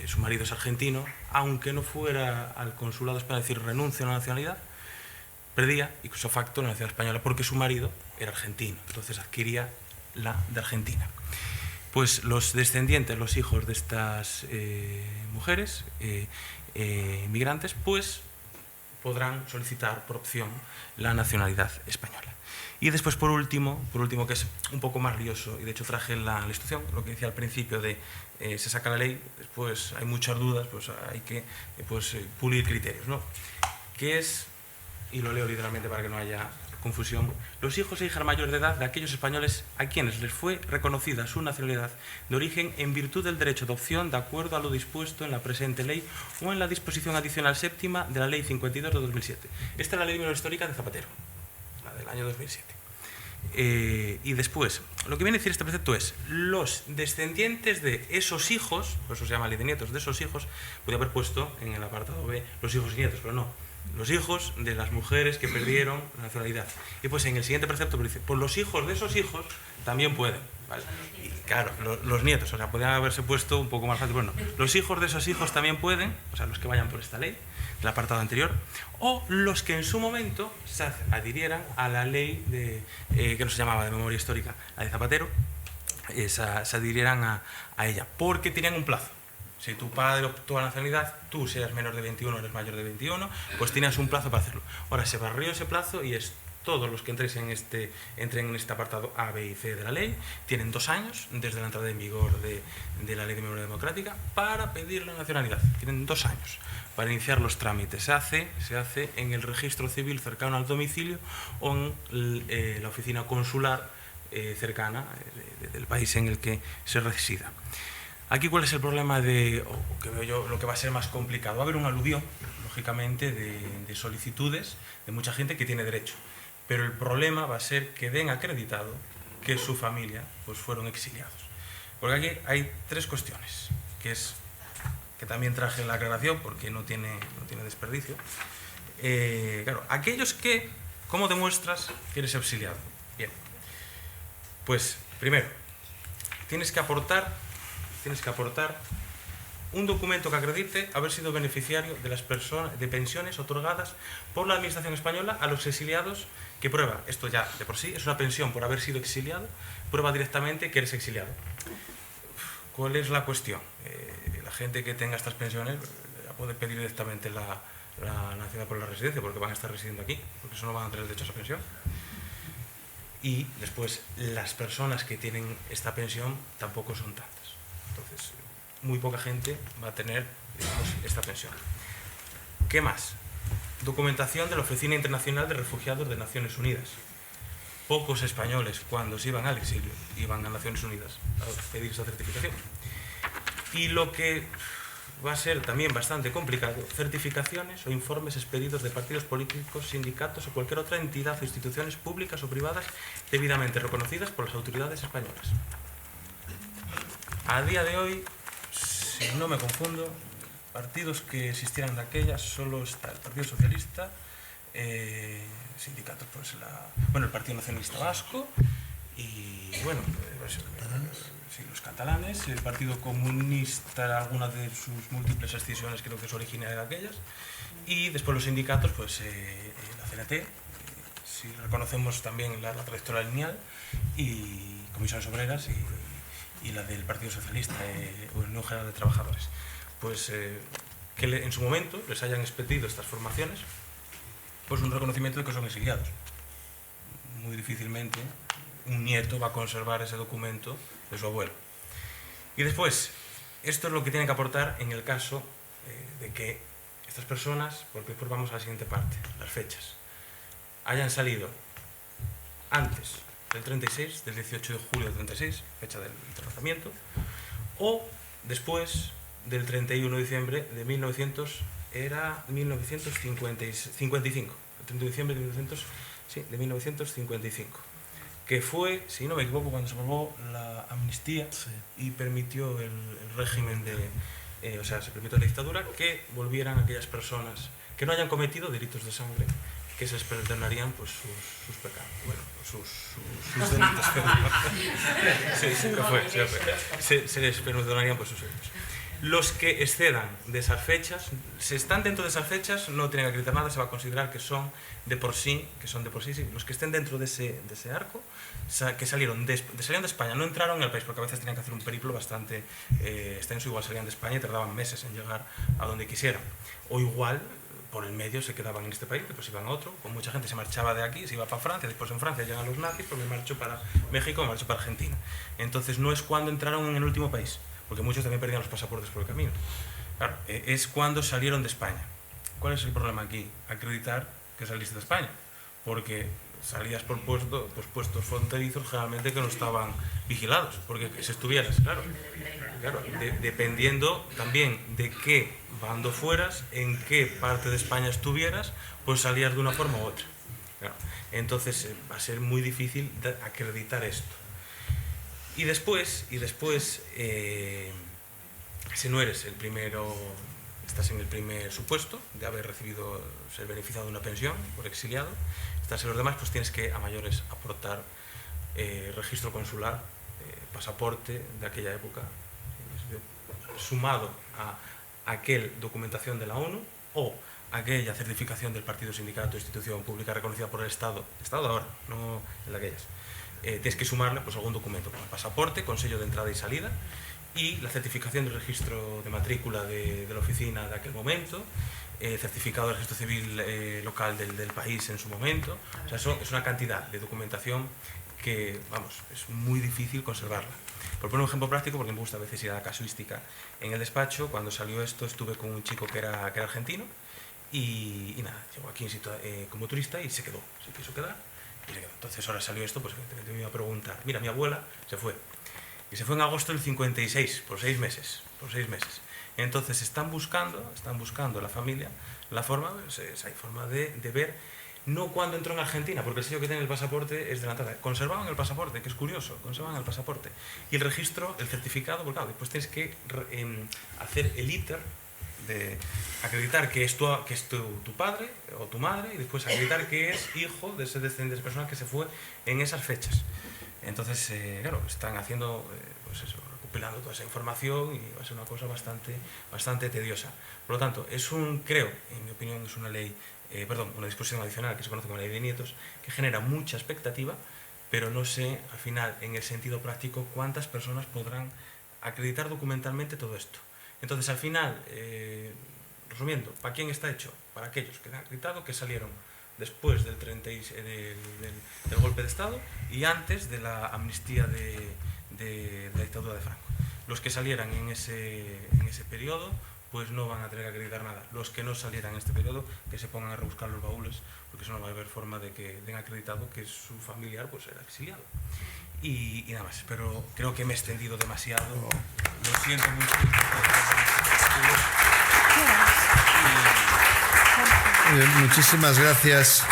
su marido es argentino, aunque no fuera al consulado español, es decir, renuncia a la nacionalidad, perdía ipso facto la nacionalidad española porque su marido era argentino, entonces adquiría la de Argentina. Pues los descendientes, los hijos de estas mujeres migrantes, pues podrán solicitar por opción la nacionalidad española. Y después, por último, que es un poco más lioso, y de hecho traje la instrucción, lo que decía al principio de se saca la ley, después hay muchas dudas, pues hay que pulir criterios, ¿no? Que es, y lo leo literalmente para que no haya confusión, los hijos e hijas mayores de edad de aquellos españoles a quienes les fue reconocida su nacionalidad de origen en virtud del derecho de opción de acuerdo a lo dispuesto en la presente ley o en la disposición adicional séptima de la ley 52 de 2007. Esta es la ley de memoria histórica de Zapatero, la del año 2007. Y después, lo que viene a decir este precepto es los descendientes de esos hijos, por eso se llama ley de nietos, de esos hijos, podría haber puesto en el apartado B los hijos y nietos, pero no, los hijos de las mujeres que perdieron la nacionalidad. Y pues en el siguiente precepto dice, pues los hijos de esos hijos también pueden, ¿vale? Y claro, los nietos, o sea, podrían haberse puesto un poco más fácil, bueno, los hijos de esos hijos también pueden, o sea, los que vayan por esta ley, del apartado anterior, o los que en su momento se adhirieran a la ley que no se llamaba de memoria histórica, la de Zapatero, se adhirieran a ella, porque tenían un plazo. Si tu padre obtuvo la nacionalidad, tú seas menor de 21 o eres mayor de 21, pues tienes un plazo para hacerlo. Ahora se barrió ese plazo y es todos los que entren en este apartado A, B y C de la ley, tienen 2 años desde la entrada en vigor de la ley de memoria democrática para pedir la nacionalidad. Tienen 2 años para iniciar los trámites. Se hace en el registro civil cercano al domicilio o en la oficina consular cercana del país en el que se resida. Aquí, ¿cuál es el problema que veo yo, lo que va a ser más complicado? Va a haber un aluvión, lógicamente, de solicitudes de mucha gente que tiene derecho. Pero el problema va a ser que den acreditado que su familia pues, fueron exiliados. Porque aquí hay 3 cuestiones, que también traje en la aclaración porque no tiene desperdicio. Claro, aquellos que, ¿cómo demuestras que eres exiliado? Bien, pues primero, tienes que aportar un documento que acredite haber sido beneficiario de las de pensiones otorgadas por la Administración española a los exiliados, que prueba, esto ya de por sí es una pensión por haber sido exiliado, prueba directamente que eres exiliado. ¿Cuál es la cuestión? La gente que tenga estas pensiones ya puede pedir directamente la nacionalidad por la residencia, porque van a estar residiendo aquí, porque eso no van a tener derecho a esa pensión. Y después, las personas que tienen esta pensión tampoco son tantas. Entonces, muy poca gente va a tener, digamos, esta pensión. ¿Qué más? Documentación de la Oficina Internacional de Refugiados de Naciones Unidas. Pocos españoles, cuando se iban al exilio, iban a Naciones Unidas a pedir esa certificación. Y lo que va a ser también bastante complicado, certificaciones o informes expedidos de partidos políticos, sindicatos o cualquier otra entidad o instituciones públicas o privadas debidamente reconocidas por las autoridades españolas. A día de hoy, si no me confundo, partidos que existieran de aquellas, solo está el Partido Socialista, sindicatos, pues el Partido Nacionalista Vasco y, bueno, sí, los catalanes, el Partido Comunista, alguna de sus múltiples escisiones creo que es originaria de aquellas, y después los sindicatos, pues la CNT, si reconocemos también la trayectoria lineal, y comisiones obreras y la del Partido Socialista, Unión General de Trabajadores, pues que en su momento les hayan expedido estas formaciones, pues un reconocimiento de que son exiliados. Muy difícilmente un nieto va a conservar ese documento de su abuelo. Y después, esto es lo que tienen que aportar en el caso de que estas personas, porque después vamos a la siguiente parte, las fechas, hayan salido antes del 36, del 18 de julio del 36, fecha del lanzamiento, o después del 31 de diciembre de 1955. El 31 de diciembre de 1955. Que fue, si no me equivoco, cuando se aprobó la amnistía y permitió el régimen o sea, se permitió la dictadura, que volvieran aquellas personas que no hayan cometido delitos de sangre, que se les perdonarían pues sus pecados, bueno, sus delitos. Se les perdonarían pues sus delitos. Los que excedan de esas fechas, si están dentro de esas fechas, no tienen que acreditar nada, se va a considerar que son de por sí, sí. Los que estén dentro de ese arco, que salieron de España, no entraron en el país, porque a veces tenían que hacer un periplo bastante extenso, igual salían de España y tardaban meses en llegar a donde quisieran. O igual, por el medio se quedaban en este país, después iban a otro, con mucha gente se marchaba de aquí, se iba para Francia, después en Francia llegan los nazis, pues me marcho para México, me marcho para Argentina. Entonces no es cuando entraron en el último país, porque muchos también perdían los pasaportes por el camino. Claro, es cuando salieron de España. ¿Cuál es el problema aquí? Acreditar que saliste de España, porque salías por puestos fronterizos generalmente que no estaban vigilados, porque si estuvieras, claro, dependiendo también de qué bando fueras, en qué parte de España estuvieras, pues salías de una forma u otra. Claro. Entonces va a ser muy difícil acreditar esto. Y después, si no eres el primero, estás en el primer supuesto de haber recibido, ser beneficiado de una pensión por exiliado, estás en los demás, pues tienes que a mayores aportar registro consular, pasaporte de aquella época, sumado a aquel documentación de la ONU o aquella certificación del partido, sindicato, institución pública reconocida por el Estado ahora, no en aquellas. Tienes que sumarle pues algún documento, como el pasaporte con sello de entrada y salida, y la certificación del registro de matrícula de la oficina de aquel momento, certificado del registro civil local del país en su momento. O sea, eso es una cantidad de documentación que, vamos, es muy difícil conservarla. Por poner un ejemplo práctico, porque me gusta a veces ir a la casuística, en el despacho, cuando salió esto, estuve con un chico que era argentino y nada, llegó aquí como turista y se quedó, se quiso quedar y se quedó. Entonces ahora salió esto, pues evidentemente me iba a preguntar, mira, mi abuela se fue, y se fue en agosto del 56, por 6 meses. Entonces están buscando la familia, la forma, hay forma de ver, no cuando entró en Argentina, porque el sello que tiene el pasaporte es de la entrada. Conservaban el pasaporte, que es curioso, conservaban el pasaporte. Y el registro, el certificado, porque claro, después tienes que hacer el ITER, de acreditar que es tu padre o tu madre, y después acreditar que es hijo de ese descendiente de persona que se fue en esas fechas. Entonces, claro, están haciendo, pues eso, recopilando toda esa información y va a ser una cosa bastante tediosa. Por lo tanto, creo, en mi opinión, es una ley, una disposición adicional que se conoce como la ley de nietos, que genera mucha expectativa, pero no sé, al final, en el sentido práctico, cuántas personas podrán acreditar documentalmente todo esto. Entonces, al final, resumiendo, ¿para quién está hecho? Para aquellos que han acreditado que salieron después del golpe de Estado y antes de la amnistía de la dictadura de Franco. Los que salieran en ese periodo, pues no van a tener que acreditar nada. Los que no salieran en este periodo, que se pongan a rebuscar los baúles, porque eso no va a haber forma de que den acreditado que su familiar pues era exiliado. Y nada más, pero creo que me he extendido demasiado. Lo siento mucho. Muchísimas gracias.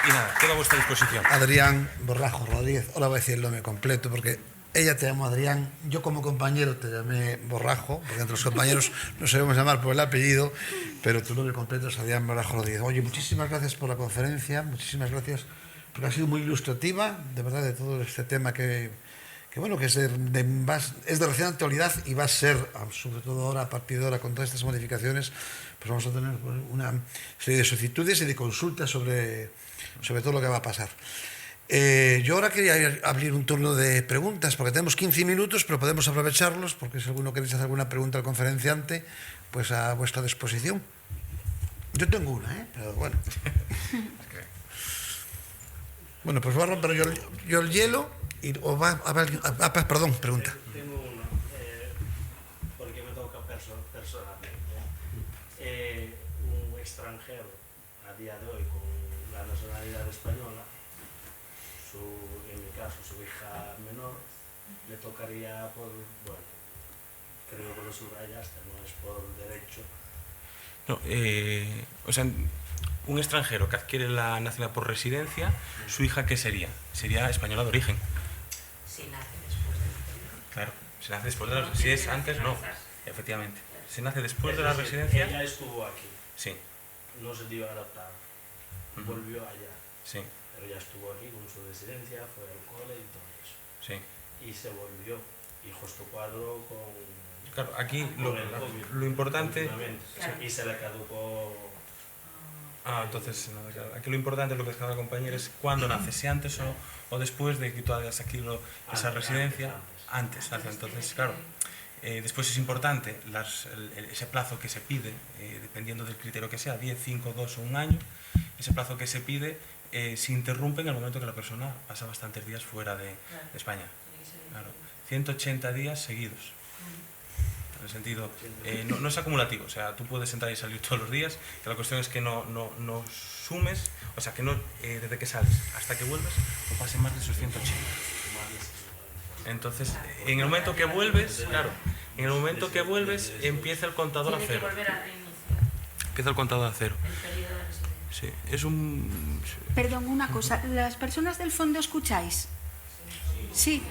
Y nada, quedo a vuestra disposición. Adrián Borrajo Rodríguez. Ahora voy a decir el nombre completo porque ella te llamó Adrián. Yo como compañero te llamé Borrajo, porque entre los compañeros nos sabemos llamar por el apellido, pero tu nombre completo es Adrián Borrajo Rodríguez. Oye, muchísimas gracias por la conferencia, muchísimas gracias porque ha sido muy ilustrativa, de verdad, de todo este tema que es de reciente actualidad y va a ser, sobre todo ahora, a partir de ahora, con todas estas modificaciones, pues vamos a tener una serie de solicitudes y de consultas sobre todo lo que va a pasar. Yo ahora quería abrir un turno de preguntas, porque tenemos 15 minutos, pero podemos aprovecharlos, porque si alguno queréis hacer alguna pregunta al conferenciante, pues a vuestra disposición. Yo tengo una, pero bueno. Bueno, pues voy a romper yo el hielo y o va a haber... perdón, pregunta. Tengo uno, porque me toca personalmente. Un extranjero a día de hoy con la nacionalidad española, en mi caso su hija menor, le tocaría creo que lo subrayaste, no es por derecho. No, o sea, un extranjero que adquiere la nacionalidad por residencia, ¿su hija qué sería? Sería española de origen. Si nace después del periodo. Claro, si nace después de la residencia. Si es antes, no. Efectivamente. Si nace después de la residencia... Ella estuvo aquí, Sí, no se dio a adaptar, volvió allá, sí, pero ya estuvo aquí con su residencia, fue al cole y todo eso. sí. Y se volvió, y justo cuadro con... Claro, aquí con el COVID, lo importante... continuamente. Claro. Y se le caducó... Ah, entonces, no, claro. Aquí lo importante, lo que decía la compañera, es cuándo nace, si antes o después de que tú hayas adquirido esa Antes, residencia. antes. Antes. Entonces, claro, después es importante ese plazo que se pide, dependiendo del criterio que sea, 10, 5, 2 o un año, ese plazo que se pide se interrumpe en el momento que la persona pasa bastantes días fuera de España. Claro, 180 días seguidos. En el sentido, no es acumulativo, o sea, tú puedes entrar y salir todos los días, que la cuestión es que no sumes, o sea, que no desde que sales hasta que vuelves no pasen más de esos 180. Entonces, en el momento que vuelves, claro, en el momento que vuelves empieza el contador a Tiene que cero. volver a reiniciar Empieza el contador a cero. el periodo de residencia. Sí, es un... Perdón, una cosa. ¿Las personas del fondo escucháis? Sí.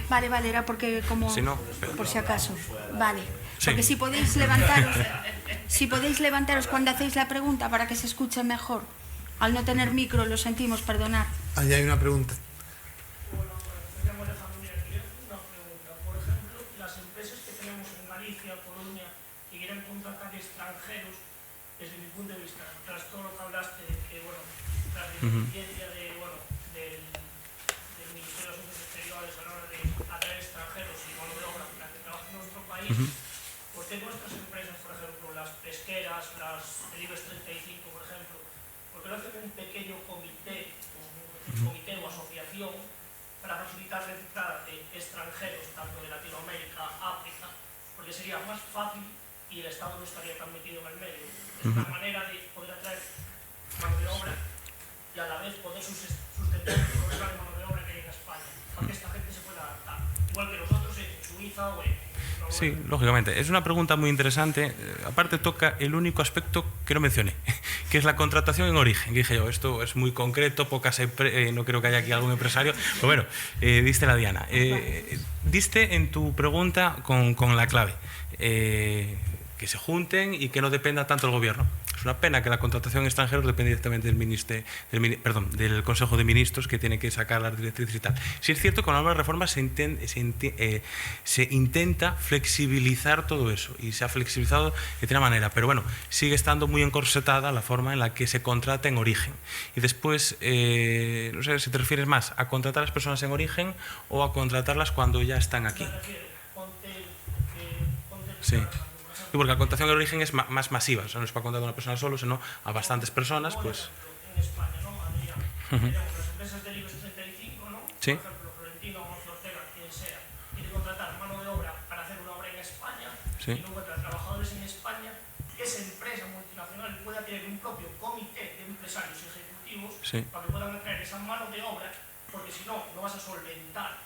Vale, era porque como... Si no, por si acaso. Vale. Sí. Porque si podéis levantaros cuando hacéis la pregunta para que se escuche mejor. Al no tener micro, lo sentimos, perdonad. Ahí hay una pregunta. Bueno, me llamo Alejandro Mira, quería hacer una pregunta. Por ejemplo, las empresas que tenemos en Galicia, Coruña, que quieren contratar extranjeros, desde mi punto de vista, tras todo lo que hablaste de que, bueno, tras la deficiencia del Ministerio de Asuntos Exteriores a la hora de atraer extranjeros y mano de obra para que trabajen en nuestro país, ¿por qué nuestras empresas, por ejemplo, las pesqueras, las del IBEX 35, por ejemplo, por qué no hacen un pequeño comité o asociación para facilitar la entrada de extranjeros, tanto de Latinoamérica, África, porque sería más fácil y el Estado no estaría tan metido en el medio? Es una manera de poder atraer mano de obra y a la vez poder sustentar el problema de mano de obra que hay en España, para que esta gente se pueda adaptar, igual que nosotros en Suiza o en Noruega. Sí, lógicamente. Es una pregunta muy interesante. Aparte toca el único aspecto que no mencioné, que es la contratación en origen. Dije yo, esto es muy concreto, no creo que haya aquí algún empresario. Pero bueno, diste la diana. Diste en tu pregunta con la clave. Que se junten y que no dependa tanto el gobierno. Es una pena que la contratación extranjera depende directamente del Consejo de Ministros, que tiene que sacar las directrices y tal. Sí es cierto que con la nueva reforma se intenta flexibilizar todo eso y se ha flexibilizado de una manera, pero bueno, sigue estando muy encorsetada la forma en la que se contrata en origen. Y después, no sé si te refieres más a contratar a las personas en origen o a contratarlas cuando ya están aquí. Sí. Y porque la contratación en origen es más masiva, o sea, no es para contratar a una persona solo, sino a bastantes personas, pues... En España, ¿no? Tenemos las empresas del IBEX 35, ¿no? Sí. Por ejemplo, Florentino, Amancio Ortega, quien sea, quiere contratar mano de obra para hacer una obra en España Sí. y no encuentra trabajadores en España, esa empresa multinacional pueda tener un propio comité de empresarios ejecutivos Sí. para que puedan atraer esa mano de obra, porque si no, no vas a solventar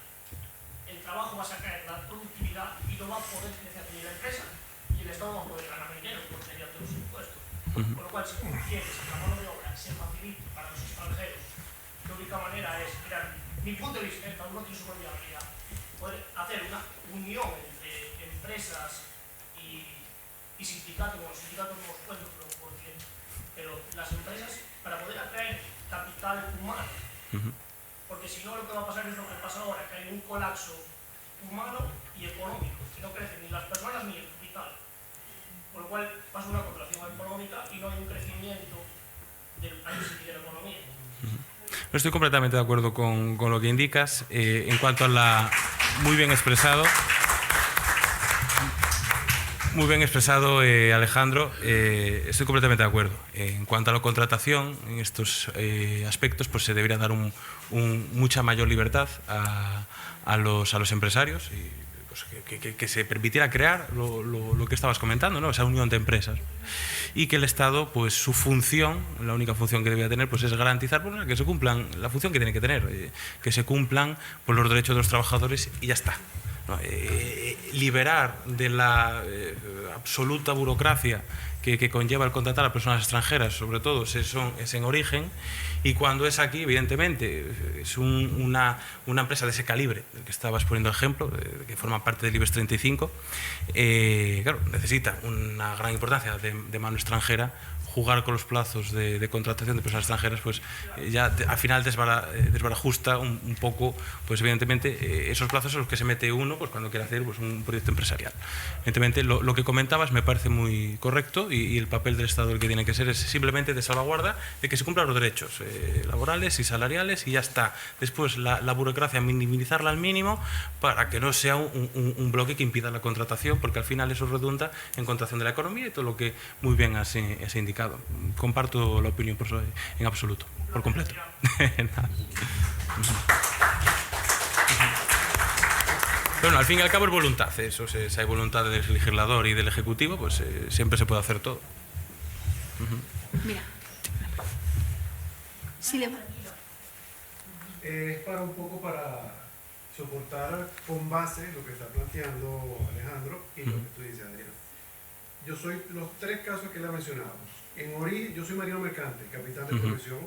el trabajo, vas a caer la productividad y no va a poder crecer ni la empresa y el Estado va a poder ganar dinero porque sería todos los impuestos. Por lo cual, si tú quieres que la mano de obra se facilite para los extranjeros, la única manera es crear, mi punto de vista, cada uno tiene su propia realidad, poder hacer una unión entre empresas y sindicatos. Bueno, sindicatos no os cuento, pero las empresas, para poder atraer capital humano, porque si no, lo que va a pasar es lo que pasa ahora, que hay un colapso humano y económico, que no crecen ni las personas ni el capital. Por lo cual pasa una contracción económica y no hay un crecimiento del país y de la economía. Estoy completamente de acuerdo con lo que indicas. En cuanto a la... Muy bien expresado, Alejandro. Estoy completamente de acuerdo. En cuanto a la contratación, en estos aspectos, pues se debería dar mucha mayor libertad a los empresarios y pues, que se permitiera crear lo que estabas comentando, ¿no? Esa unión de empresas. Y que el Estado, pues su función, la única función que debería tener, pues es garantizar que se cumplan la función que tiene que tener, que se cumplan por los derechos de los trabajadores y ya está. ¿no? Liberar de la absoluta burocracia que conlleva el contratar a personas extranjeras, sobre todo si es en origen, y cuando es aquí, evidentemente, es una empresa de ese calibre, del que estabas poniendo ejemplo, que forma parte del IBEX 35, claro, necesita una gran importancia de mano extranjera. Jugar con los plazos de contratación de personas extranjeras, pues ya al final desbarajusta un poco, pues evidentemente esos plazos son los que se mete uno pues cuando quiere hacer pues un proyecto empresarial. Evidentemente lo que comentabas me parece muy correcto y el papel del Estado el que tiene que ser es simplemente de salvaguarda de que se cumplan los derechos laborales y salariales y ya está. Después la burocracia minimizarla al mínimo para que no sea un bloque que impida la contratación, porque al final eso redunda en contracción de la economía y todo lo que muy bien has indicado. Comparto la opinión en absoluto, por completo. Bueno, al fin y al cabo es voluntad, eso, si hay voluntad del legislador y del ejecutivo, pues siempre se puede hacer todo. Mira. Sí, Es para un poco para soportar con base lo que está planteando Alejandro y lo que tú dices, Adrián. Yo soy los tres casos que él ha mencionado. En origen, yo soy marino mercante, capitán de profesión.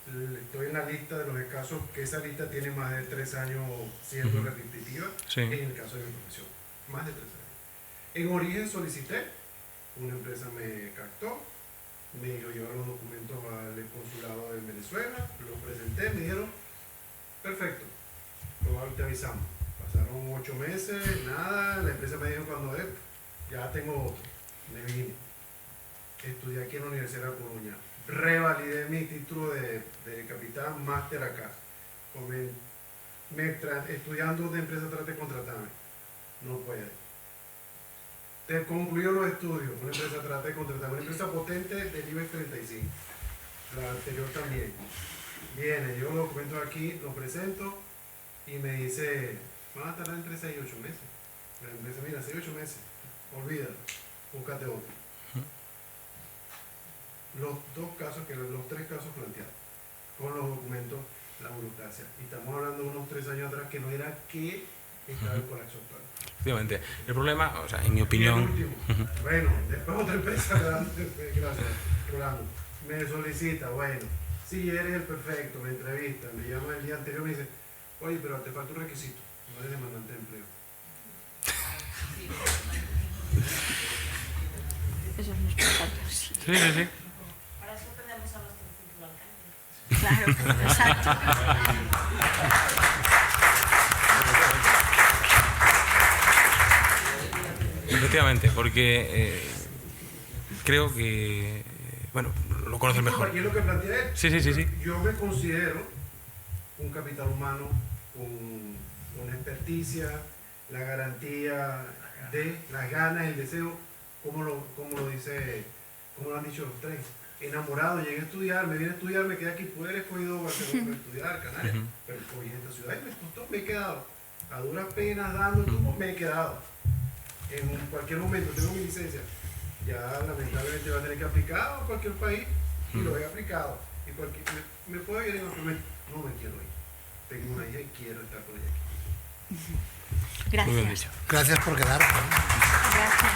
Estoy en la lista de los casos que esa lista tiene más de 3 años siendo repetitiva. Sí. En el caso de mi profesión, más de 3 años. En origen solicité, una empresa me captó, me dijo llevar los documentos al consulado en Venezuela, los presenté, me dijeron, perfecto, te avisamos. Pasaron 8 meses, nada, la empresa me dijo cuando es, ya tengo otro, me vine. Estudié aquí en la Universidad de Coruña, revalidé mi título de capitán, máster acá, estudiando de empresa trate de contratarme, no puede. Te concluyó los estudios, una empresa trate de contratarme, una empresa potente del IBEX 35, la anterior también. Viene, yo los documentos aquí, los presento y me dice, van a tardar entre 6 y 8 meses. La empresa, mira, 6 y 8 meses, olvídalo, búscate otro. Los tres casos planteados, con los documentos, la burocracia. Y estamos hablando de unos 3 años atrás que no era que estaba el colapso actual. Efectivamente. El problema, o sea, en mi opinión... Y el último, bueno, después otra empresa, gracias, Rolando, me solicita, bueno, si eres el perfecto, me entrevistan, me llama el día anterior y me dice, oye, pero te falta un requisito, no eres demandante de empleo. Eso es muy importante. Sí. Sí. Para eso tenemos a nuestro futuro alcalde. Claro, exacto. Efectivamente, porque creo que, bueno, lo conoces mejor. Y es lo que plantea él. Sí. Yo me considero un capital humano con una experticia, la garantía de las ganas, el deseo, como lo han dicho los tres. Enamorado, llegué a estudiar, me vine a estudiar, me quedé aquí, pude haber escogido Barcelona para estudiar, Canarias, pero escogí esta ciudad y me costó, me he quedado. A duras penas, dando tubo, me he quedado. En cualquier momento tengo mi licencia. Ya lamentablemente va a tener que aplicar a cualquier país y lo he aplicado. Y me puedo ir en otro momento. No me quiero ir. Tengo una hija y quiero estar con ella aquí. Gracias. Muy bien dicho. Gracias por quedarte. Gracias.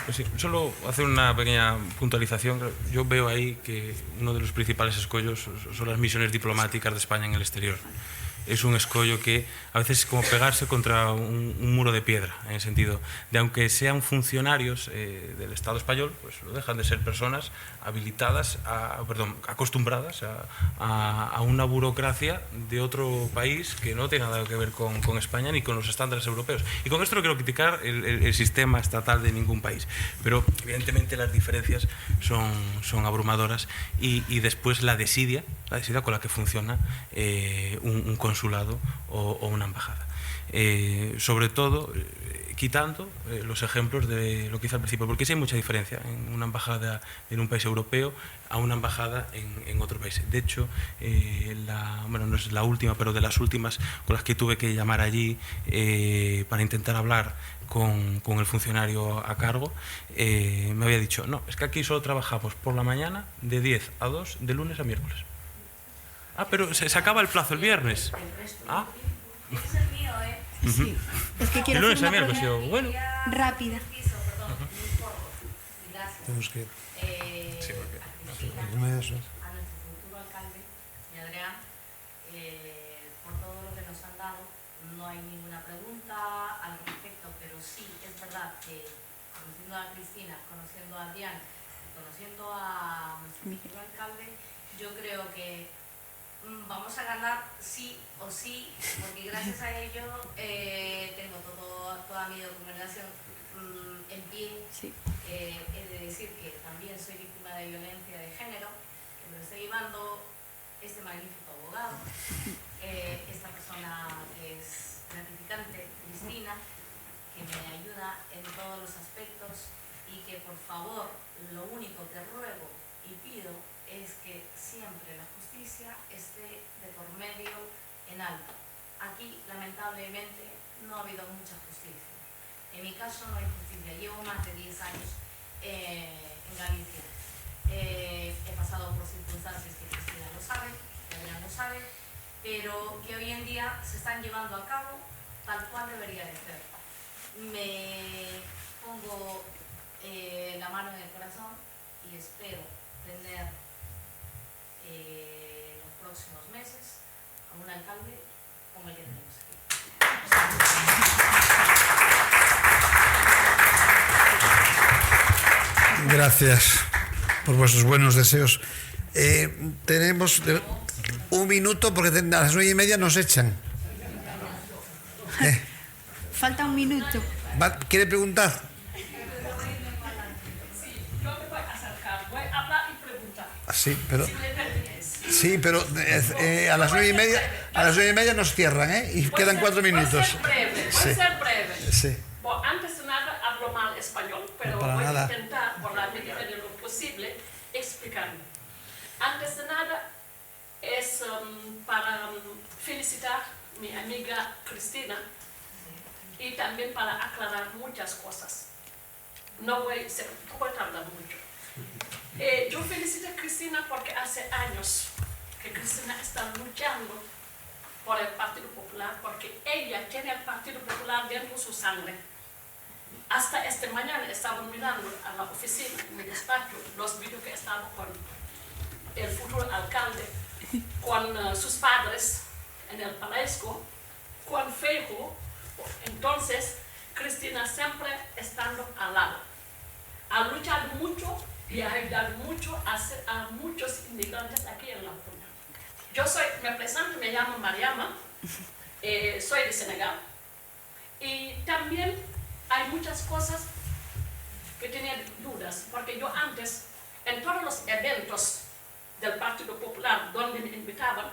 Pues sí, solo hacer una pequeña puntualización. Yo veo ahí que uno de los principales escollos son las misiones diplomáticas de España en el exterior. Es un escollo que a veces es como pegarse contra un muro de piedra, en el sentido de, aunque sean funcionarios del Estado español, pues no dejan de ser personas habilitadas, acostumbradas a una burocracia de otro país que no tiene nada que ver con España ni con los estándares europeos. Y con esto no quiero criticar el sistema estatal de ningún país, pero evidentemente las diferencias son abrumadoras y después la desidia con la que funciona un consulado o una embajada. Sobre todo, quitando los ejemplos de lo que hice al principio, porque sí hay mucha diferencia en una embajada en un país europeo a una embajada en otro país. De hecho, no es la última, pero de las últimas con las que tuve que llamar allí para intentar hablar con el funcionario a cargo, me había dicho, no, es que aquí solo trabajamos por la mañana de 10 a 2, de lunes a miércoles. Ah, pero se acaba el plazo el viernes. Ah. Es el mío, ¿eh? Sí. Es que El quiero lunes hacer a una miércoles, pregunta yo, bueno. rápida. Tenemos que... Sí, porque... A Cristina, No es eso. a nuestro futuro alcalde y Adrián, por todo lo que nos han dado. No hay ninguna pregunta al respecto, pero sí es verdad que conociendo a Cristina, conociendo a Adrián y conociendo a nuestro futuro alcalde, yo creo que vamos a ganar sí o sí, porque gracias a ello tengo toda mi documentación en pie. Sí. He de decir que también soy víctima de violencia de género, que me lo está llevando este magnífico abogado, esta persona que es gratificante, Cristina, que me ayuda en todos los aspectos y que por favor lo único que ruego y pido es que siempre la justicia esté de por medio en alto. Aquí lamentablemente no ha habido mucha justicia. En mi caso no hay justicia, llevo más de 10 años en Galicia. He pasado por circunstancias que Cristina lo sabe, que Adrián lo sabe, pero que hoy en día se están llevando a cabo tal cual debería de ser. Me pongo la mano en el corazón y espero tener los próximos meses a un alcalde como el que tenemos aquí. Gracias por vuestros buenos deseos. Tenemos un minuto porque a las 9:30 nos echan. Falta un minuto. ¿Quiere preguntar? Sí, yo me voy a acercar, voy a hablar y preguntar. Sí, pero... Si me permites. Sí, pero a las 9:30 nos cierran, ¿eh? Y quedan 4 minutos. Voy a ser breve, Sí. Sí. Bueno, antes de nada hablo mal español, pero No, para voy nada. a intentar, por la medida de lo posible, explicarme. Antes de nada, es para felicitar a mi amiga Cristina y también para aclarar muchas cosas. No voy a tardar mucho. Yo felicito a Cristina porque hace años que Cristina está luchando por el Partido Popular, porque ella tiene el Partido Popular dentro de su sangre. Hasta esta mañana estaba mirando a la oficina, en mi despacho, los vídeos que estaba con el futuro alcalde, con sus padres en el Palacio, con Feijóo. Entonces, Cristina siempre estando al lado. Ha luchado mucho y ha ayudado mucho a muchos inmigrantes aquí en La Coruña. Yo me presento, me llamo Mariama, soy de Senegal. Y también hay muchas cosas que tenía dudas, porque yo antes, en todos los eventos del Partido Popular, donde me invitaban,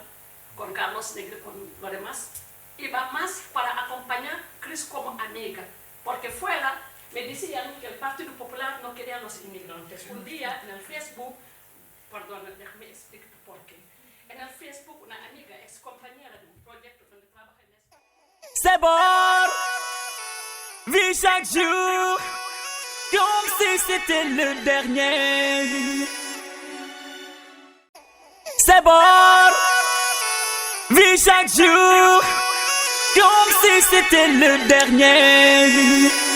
con Carlos Negri, con lo demás, iba más para acompañar a Cris como amiga, porque fuera me decían que el Partido Popular no quería a los inmigrantes. Un día en el Facebook, perdón, déjame explicar por qué. En el Facebook, una amiga, ex compañera de un proyecto donde trabaja en España. C'est bon, vis chaque jour comme si c'était le dernier. C'est bon, vis chaque jour comme si c'était le dernier.